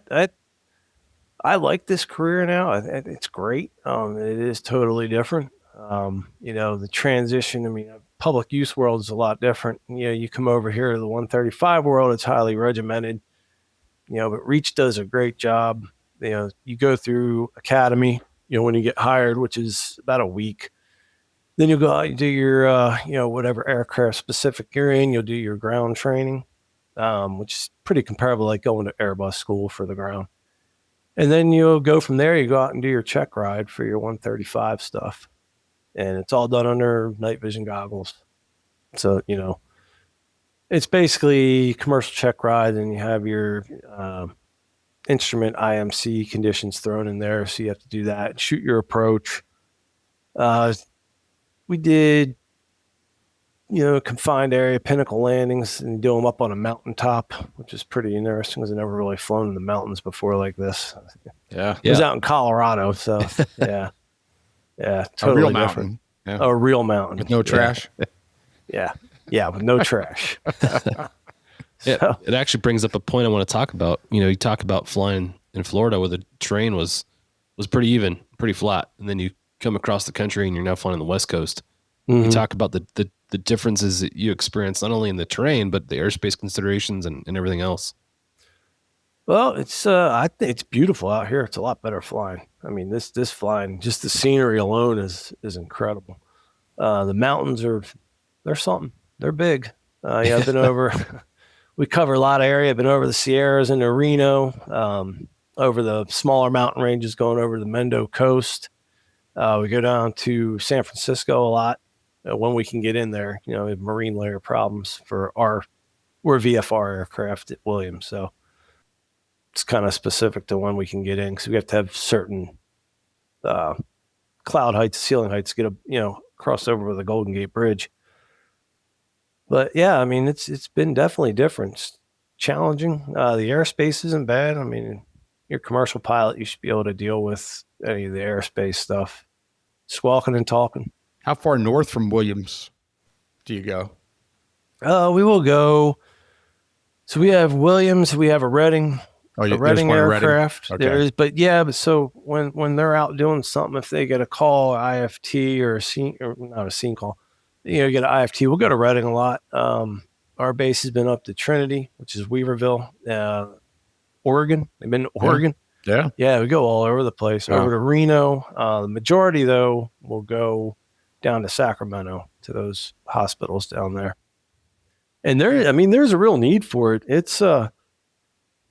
S4: I like this career now. It's great. It is totally different. The transition, I mean, public use world is a lot different. You come over here to the 135 world, it's highly regimented, but Reach does a great job. You go through academy, when you get hired, which is about a week. Then you'll go out and do your, whatever aircraft specific you're in. You'll do your ground training, which is pretty comparable, like going to Airbus school for the ground. And then you'll go from there. You go out and do your check ride for your 135 stuff. And it's all done under night vision goggles. So, it's basically commercial check ride, and you have your instrument IMC conditions thrown in there. So you have to do that, shoot your approach. We did, confined area pinnacle landings, and do them up on a mountaintop, which is pretty interesting because I've never really flown in the mountains before like this.
S5: Yeah.
S4: It was out in Colorado. So yeah. Yeah. Totally
S5: a real
S4: different.
S5: mountain. Yeah.
S4: A real mountain.
S5: With no trash.
S4: Yeah. Yeah. With no trash.
S1: Yeah, it actually brings up a point I want to talk about. You talk about flying in Florida where the terrain was pretty even, pretty flat, and then you come across the country and you're now flying on the West Coast. Mm-hmm. You talk about the differences that you experience not only in the terrain but the airspace considerations and everything else.
S4: Well, it's I think it's beautiful out here. It's a lot better flying. I mean, this flying, just the scenery alone is incredible. The mountains they're something. They're big. I've been over. We cover a lot of area. I've been over the Sierras into Reno, over the smaller mountain ranges, going over the Mendo coast. We go down to San Francisco a lot when we can get in there. We have marine layer problems we're VFR aircraft at Williams, so it's kind of specific to when we can get in because we have to have certain cloud heights, ceiling heights to get cross over with the Golden Gate Bridge. But yeah, I mean, it's been definitely different. It's challenging. The airspace isn't bad. I mean, you're a commercial pilot, you should be able to deal with any of the airspace stuff. Squawking and talking.
S5: How far north from Williams do you go?
S4: We will go. So we have Williams. We have a Reading.
S5: Oh,
S4: A Reading aircraft.
S5: Okay.
S4: There is, but so when they're out doing something, if they get a call, IFT or a scene, or not a scene call, you get an IFT. We'll go to Reading a lot. Our base has been up to Trinity, which is Weaverville, Oregon. They've been to Oregon.
S5: Yeah.
S4: Yeah, we go all over the place.
S5: Wow.
S4: Over to Reno. The majority, though, will go down to Sacramento to those hospitals down there. And there's a real need for it. It's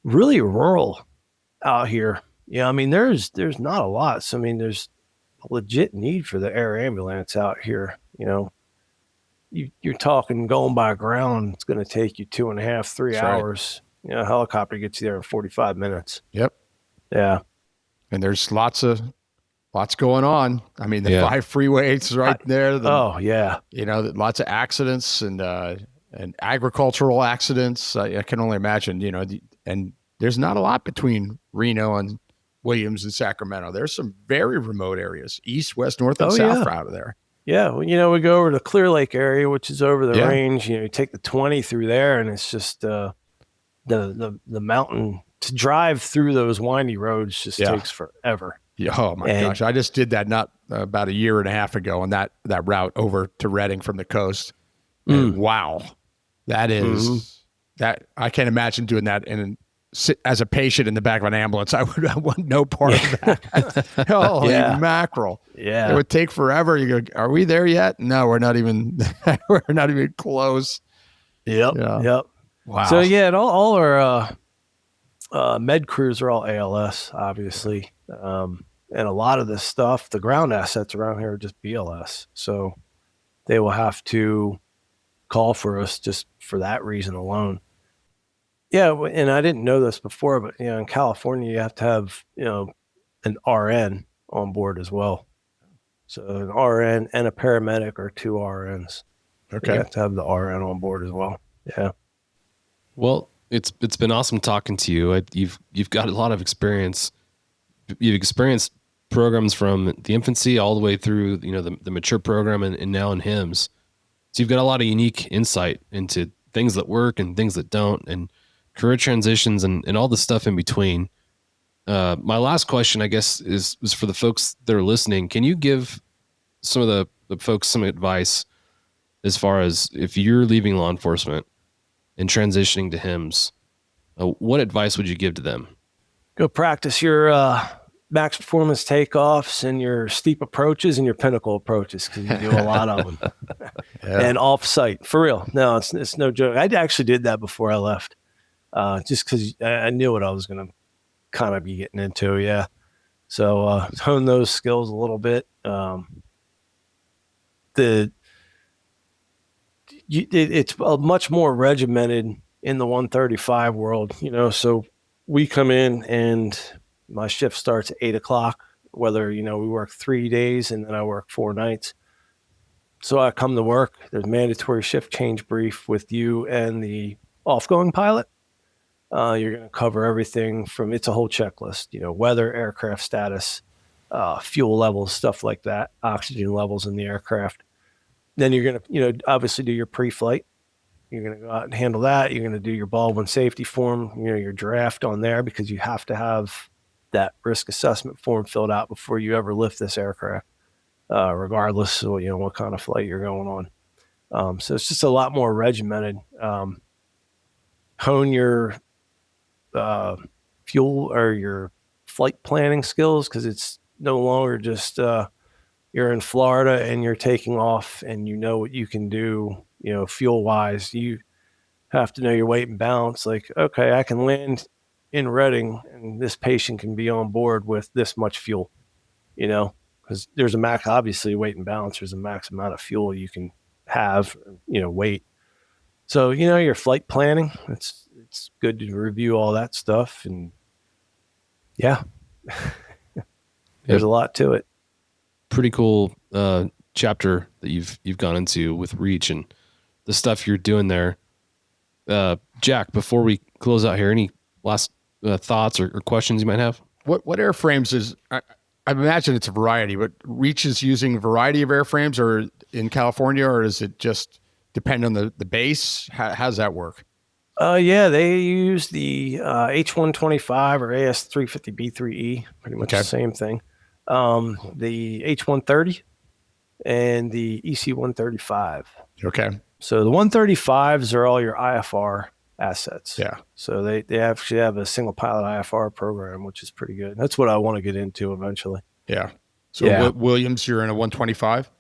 S4: really rural out here. Yeah, there's not a lot. So there's a legit need for the air ambulance out here. You're talking going by ground, it's going to take you 2.5, 3
S5: That's
S4: hours.
S5: right.
S4: A helicopter gets you there in 45 minutes.
S5: Yep.
S4: Yeah.
S5: And there's lots going on. The 5 freeways right there. Lots of accidents and agricultural accidents. I can only imagine, and there's not a lot between Reno and Williams and Sacramento. There's some very remote areas, east, west, north, and south out of there.
S4: Yeah. Well, we go over to the Clear Lake area, which is over the range. You take the 20 through there, and it's just the mountain. To drive through those windy roads just takes forever.
S5: Yeah. Oh my gosh. I just did that not about a year and a half ago on that route over to Reading from the coast. And wow. That is that I can't imagine doing that and sit as a patient in the back of an ambulance. I want no part of that. Holy mackerel.
S4: Yeah.
S5: It would take forever. You go, are we there yet? No, we're not even close.
S4: Yep.
S5: Yeah.
S4: Yep.
S5: Wow.
S4: So and all our med crews are all ALS, obviously. And a lot of this stuff, the ground assets around here are just BLS. So they will have to call for us just for that reason alone. Yeah. And I didn't know this before, but in California, you have to have, an RN on board as well. So an RN and a paramedic are 2 RNs.
S5: Okay.
S4: You have to have the RN on board as well. Yeah.
S1: Well, it's been awesome talking to you. You've got a lot of experience. You've experienced programs from the infancy all the way through, the mature program and now in HIMSS. So you've got a lot of unique insight into things that work and things that don't, and career transitions and all the stuff in between. My last question, I guess, is for the folks that are listening. Can you give some of the folks some advice as far as if you're leaving law enforcement and transitioning to HIMSS, what advice would you give to them?
S4: Go practice your max performance takeoffs and your steep approaches and your pinnacle approaches, because you do a lot of them. And off-site, for real. No, it's no joke. I actually did that before I left, just because I knew what I was going to kind of be getting into. Yeah. So hone those skills a little bit. It's much more regimented in the 135 world, so we come in and my shift starts at 8:00, whether, we work 3 days and then I work 4 nights. So I come to work, there's mandatory shift change brief with you and the off-going pilot. You're going to cover everything from, it's a whole checklist, weather, aircraft status, fuel levels, stuff like that, oxygen levels in the aircraft. Then you're going to, obviously do your pre-flight. You're going to go out and handle that. You're going to do your Baldwin safety form, your draft on there, because you have to have that risk assessment form filled out before you ever lift this aircraft, regardless of, what kind of flight you're going on. So it's just a lot more regimented. Hone your fuel or your flight planning skills, because it's no longer just you're in Florida and you're taking off and what you can do, fuel wise. You have to know your weight and balance. Like, okay, I can land in Reading and this patient can be on board with this much fuel, because there's a max, obviously weight and balance. There's a max amount of fuel you can have, weight. So, your flight planning, it's good to review all that stuff. And yeah, there's a lot to it.
S1: Pretty cool chapter that you've gone into with Reach and the stuff you're doing there. Jack, before we close out here, any last thoughts or questions you might have?
S5: What airframes is, I imagine it's a variety, but Reach is using a variety of airframes or in California, or is it just depend on the base? How's that work?
S4: Yeah, they use the H125 or AS350B3E, pretty much the same thing. The H130 and the EC135.
S5: Okay.
S4: So the 135s are all your IFR assets.
S5: Yeah.
S4: So they actually have a single pilot IFR program, which is pretty good. That's what I want to get into eventually.
S5: Yeah. So Williams, you're in a 125?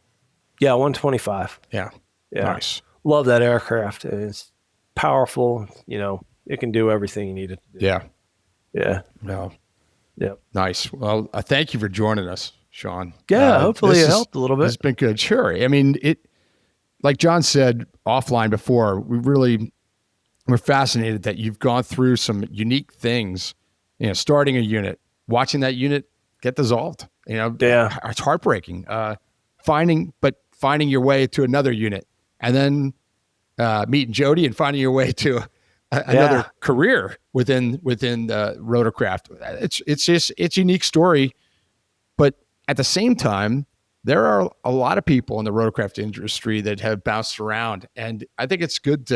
S4: Yeah, 125.
S5: Yeah.
S4: Yeah.
S5: Nice.
S4: Love that aircraft. It's powerful. You know, it can do everything you need it to do.
S5: Yeah.
S4: Yeah.
S5: No.
S4: Yep.
S5: Nice. Well, thank you for joining us, Sean.
S4: Yeah, hopefully it helped a little bit.
S5: It's been good. Sure. I mean, like John said offline before, we're fascinated that you've gone through some unique things, you know, starting a unit, watching that unit get dissolved, you know, it's heartbreaking, finding your way to another unit, and then meeting Jody and finding your way to another career within rotorcraft. It's a unique story, but at the same time, there are a lot of people in the rotorcraft industry that have bounced around, and I think it's good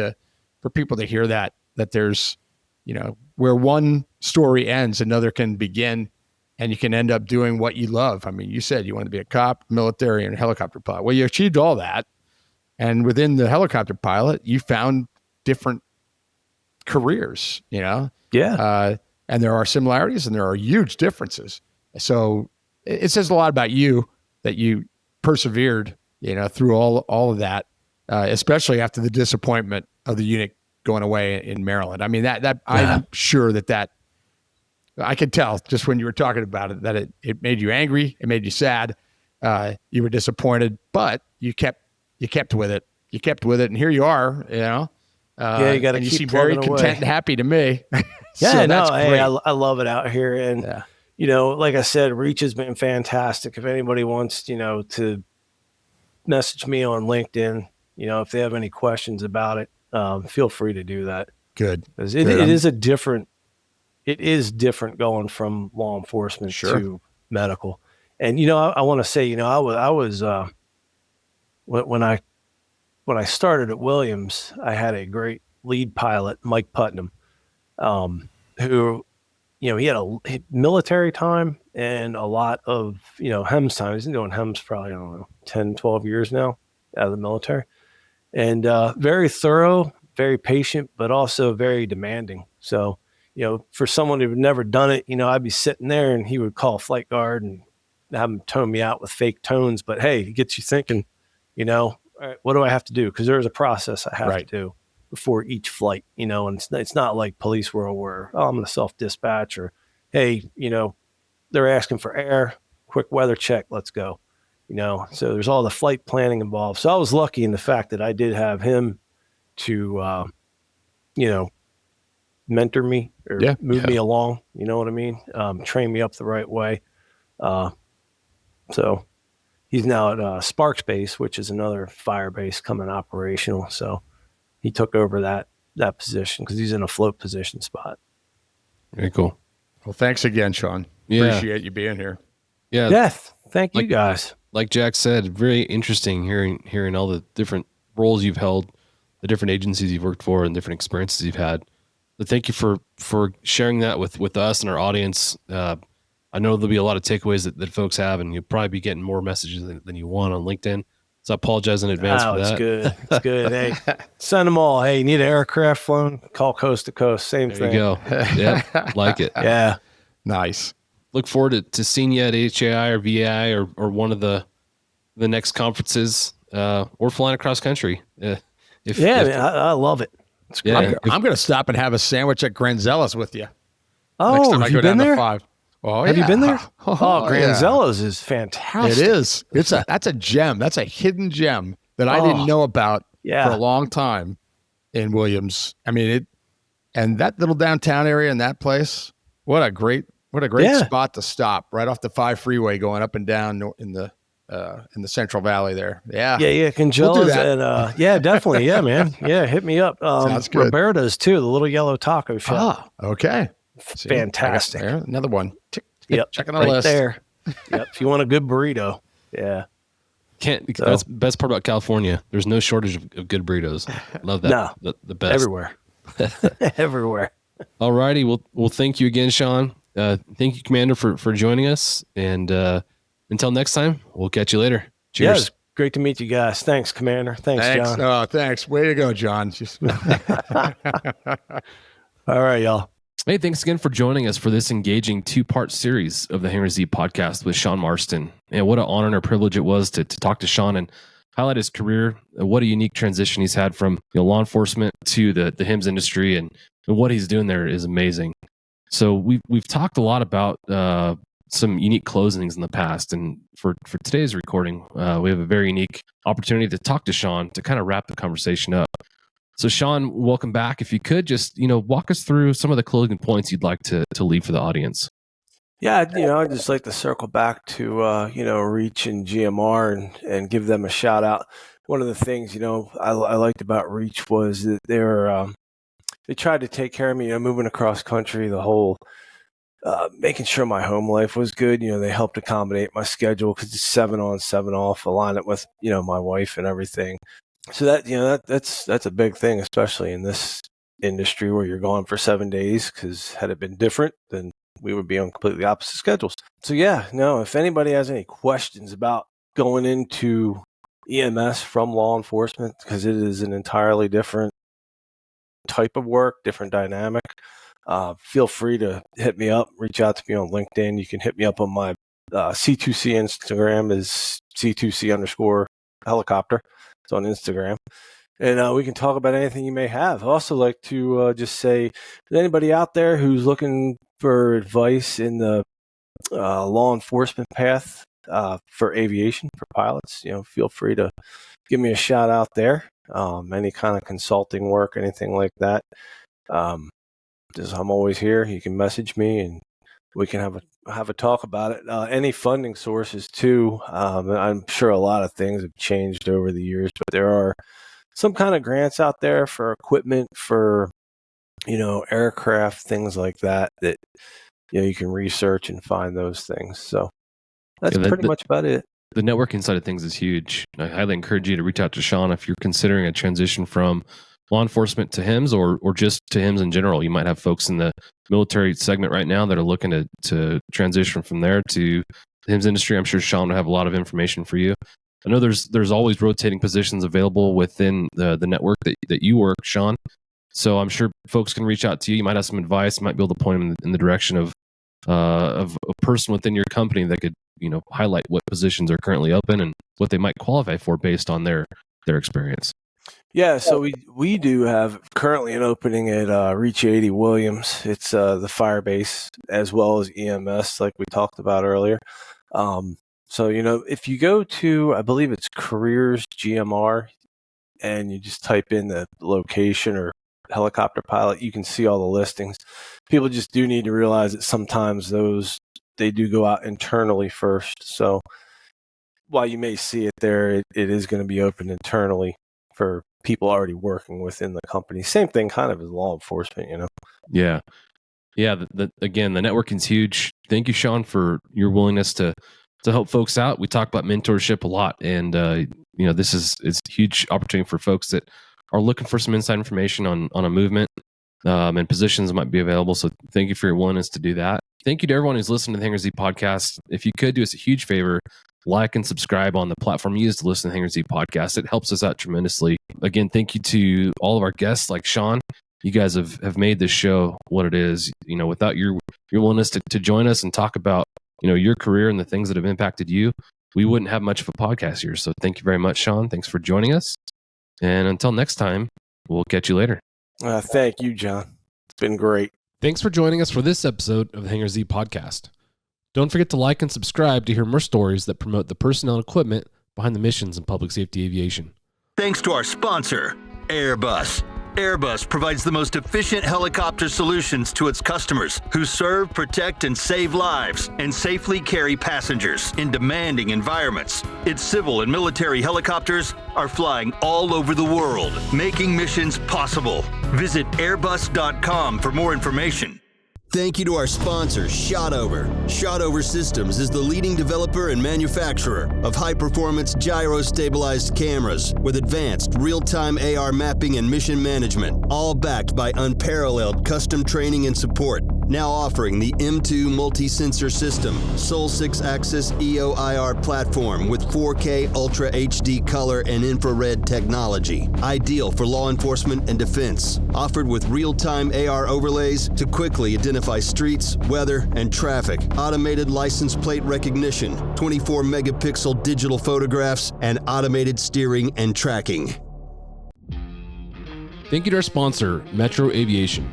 S5: for people to hear that there's, you know, where one story ends, another can begin, and you can end up doing what you love. I mean, you said you wanted to be a cop, military, and a helicopter pilot. Well, you achieved all that, and within the helicopter pilot, you found different careers, you know?
S4: Yeah.
S5: And there are similarities and there are huge differences. So it says a lot about you that you persevered, you know, through all of that, especially after the disappointment of the unit going away in Maryland. I mean, I'm sure that I could tell just when you were talking about it, that it made you angry. It made you sad. You were disappointed, but you kept with it. You kept with it. And here you are, you know,
S4: you got to keep
S5: you seem very content and happy to me.
S4: Yeah, that's great. Hey, I love it out here. And, you know, like I said, Reach has been fantastic. If anybody wants, you know, to message me on LinkedIn, you know, if they have any questions about it, feel free to do that.
S5: Good.
S4: It is different going from law enforcement to medical. And, you know, I want to say, you know, I was when I started at Williams, I had a great lead pilot, Mike Putnam, who, you know, he had a military time and a lot of, you know, HEMS time. He's been doing HEMS probably, I don't know, 10, 12 years now out of the military. And very thorough, very patient, but also very demanding. So, you know, for someone who'd never done it, you know, I'd be sitting there and he would call flight guard and have him tone me out with fake tones. But hey, it gets you thinking, you know, all right, what do I have to do? Because there's a process I have to do before each flight, you know, and it's not like police world where, I'm going to self-dispatch, or, hey, you know, they're asking for air, quick weather check, let's go, you know. So there's all the flight planning involved. So I was lucky in the fact that I did have him to, you know, mentor me or move me along, you know what I mean? Train me up the right way. So he's now at Sparks Base, which is another fire base coming operational. So he took over that position because he's in a float position spot.
S1: Very cool.
S5: Well, thanks again, Sean. Appreciate you being here.
S1: Yeah.
S4: Thank you guys.
S1: Like Jack said, very interesting hearing all the different roles you've held, the different agencies you've worked for, and different experiences you've had. So thank you for sharing that with us and our audience. I know there'll be a lot of takeaways that folks have, and you'll probably be getting more messages than you want on LinkedIn. So I apologize in advance for that.
S4: It's good. It's good. Hey, send them all. Hey, you need an aircraft flown? Call Coast to Coast. Same thing.
S1: There you go. Yep. Like it.
S4: Yeah.
S5: Nice.
S1: Look forward to seeing you at HAI or VAI or one of the next conferences, or flying across country.
S4: Man, I love it. It's great.
S5: I'm going to stop and have a sandwich at Granzella's with you.
S4: Oh,
S5: next time I go down
S4: been there?
S5: to 5. Oh,
S4: have you been there?
S5: Oh,
S4: Granzella's is fantastic.
S5: It is. That's a gem. That's a hidden gem that I didn't know about for a long time in Williams. I mean, and that little downtown area in that place, what a great spot to stop right off the 5 freeway going up and down in the Central Valley there. Yeah.
S4: Congella's and definitely. Yeah, man. Yeah, hit me up.
S5: Sounds good.
S4: Roberta's too, the little yellow taco shop.
S5: Okay.
S4: Fantastic.
S5: Another one.
S4: Yep.
S5: Check on the list
S4: there. Yep. If you want a good burrito. Yeah.
S1: That's the best part about California. There's no shortage of good burritos. Love that.
S4: No,
S1: the best.
S4: everywhere. Everywhere.
S1: All righty. Well, thank you again, Sean. Thank you, Commander, for joining us. And until next time, we'll catch you later. Cheers.
S4: Yes. Great to meet you guys. Thanks, Commander. Thanks, John.
S5: Oh, thanks. Way to go, John.
S4: All right, y'all.
S1: Hey, thanks again for joining us for this engaging 2-part series of the Hangar Z podcast with Sean Marston. And what an honor and a privilege it was to talk to Sean and highlight his career. What a unique transition he's had from law enforcement to the HIMS industry, and what he's doing there is amazing. So we've talked a lot about some unique closings in the past, and for today's recording, we have a very unique opportunity to talk to Sean to kind of wrap the conversation up. So Sean, welcome back. If you could just, walk us through some of the closing points you'd like to leave for the audience.
S4: Yeah, I'd just like to circle back to, Reach and GMR and give them a shout out. One of the things, I liked about Reach was that they tried to take care of me, moving across country, the whole, making sure my home life was good. They helped accommodate my schedule because it's 7 on, 7 off, align it with, my wife and everything. So that's a big thing, especially in this industry where you're gone for 7 days, because had it been different, then we would be on completely opposite schedules. So if anybody has any questions about going into EMS from law enforcement, because it is an entirely different type of work, different dynamic, feel free to hit me up, reach out to me on LinkedIn. You can hit me up on my C2C Instagram is C2C_helicopter. It's on Instagram. And we can talk about anything you may have. I also like to just say, if there's anybody out there who's looking for advice in the law enforcement path for aviation, for pilots, feel free to give me a shout out there. Any kind of consulting work, anything like that. I'm always here. You can message me and we can have a talk about it. Any funding sources too. I'm sure a lot of things have changed over the years, but there are some kind of grants out there for equipment, for aircraft, things like that you can research and find those things. So that's pretty much about it.
S1: The networking side of things is huge. I highly encourage you to reach out to Sean if you're considering a transition from law enforcement to HIMS or just to HIMS in general. You might have folks in the military segment right now that are looking to transition from there to the HIMS industry. I'm sure Sean will have a lot of information for you. I know there's always rotating positions available within the network that you work, Sean. So I'm sure folks can reach out to you. You might have some advice, might be able to point them in the direction of a person within your company that could highlight what positions are currently open and what they might qualify for based on their experience.
S4: Yeah, so we do have currently an opening at Reach 80 Williams. It's the fire base as well as EMS, like we talked about earlier. So if you go to, I believe it's Careers GMR, and you just type in the location or helicopter pilot, you can see all the listings. People just do need to realize that sometimes they do go out internally first. So while you may see it there, it is going to be open internally for people already working within the company. Same thing kind of as law enforcement,
S1: Yeah. Again, the networking's huge. Thank you, Sean, for your willingness to help folks out. We talk about mentorship a lot, and this is a huge opportunity for folks that are looking for some inside information on a movement and positions that might be available. So thank you for your willingness to do that. Thank you to everyone who's listening to the Hangar Z podcast. If you could do us a huge favor, like and subscribe on the platform you use to listen to the Hangar Z podcast. It helps us out tremendously. Again, thank you to all of our guests like Sean. You guys have made this show what it is. Without your willingness to join us and talk about your career and the things that have impacted you, we wouldn't have much of a podcast here. So thank you very much, Sean. Thanks for joining us. And until next time, we'll catch you later.
S4: Thank you, John. It's been great.
S1: Thanks for joining us for this episode of the Hangar Z podcast. Don't forget to like and subscribe to hear more stories that promote the personnel and equipment behind the missions in public safety aviation.
S2: Thanks to our sponsor, Airbus. Airbus provides the most efficient helicopter solutions to its customers who serve, protect, and save lives and safely carry passengers in demanding environments. Its civil and military helicopters are flying all over the world, making missions possible. Visit airbus.com for more information. Thank you to our sponsor, Shotover. Shotover Systems is the leading developer and manufacturer of high-performance gyro-stabilized cameras with advanced real-time AR mapping and mission management, all backed by unparalleled custom training and support. Now offering the M2 multi-sensor system, Sol 6-axis EO/IR platform with 4K Ultra HD color and infrared technology. Ideal for law enforcement and defense. Offered with real-time AR overlays to quickly identify streets, weather, and traffic. Automated license plate recognition, 24 megapixel digital photographs, and automated steering and tracking.
S1: Thank you to our sponsor, Metro Aviation.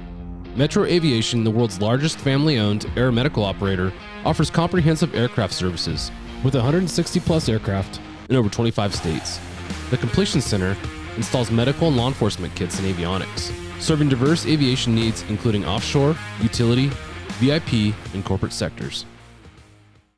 S1: Metro Aviation, the world's largest family-owned aeromedical operator, offers comprehensive aircraft services with 160-plus aircraft in over 25 states. The Completion Center installs medical and law enforcement kits and avionics, serving diverse aviation needs including offshore, utility, VIP, and corporate sectors.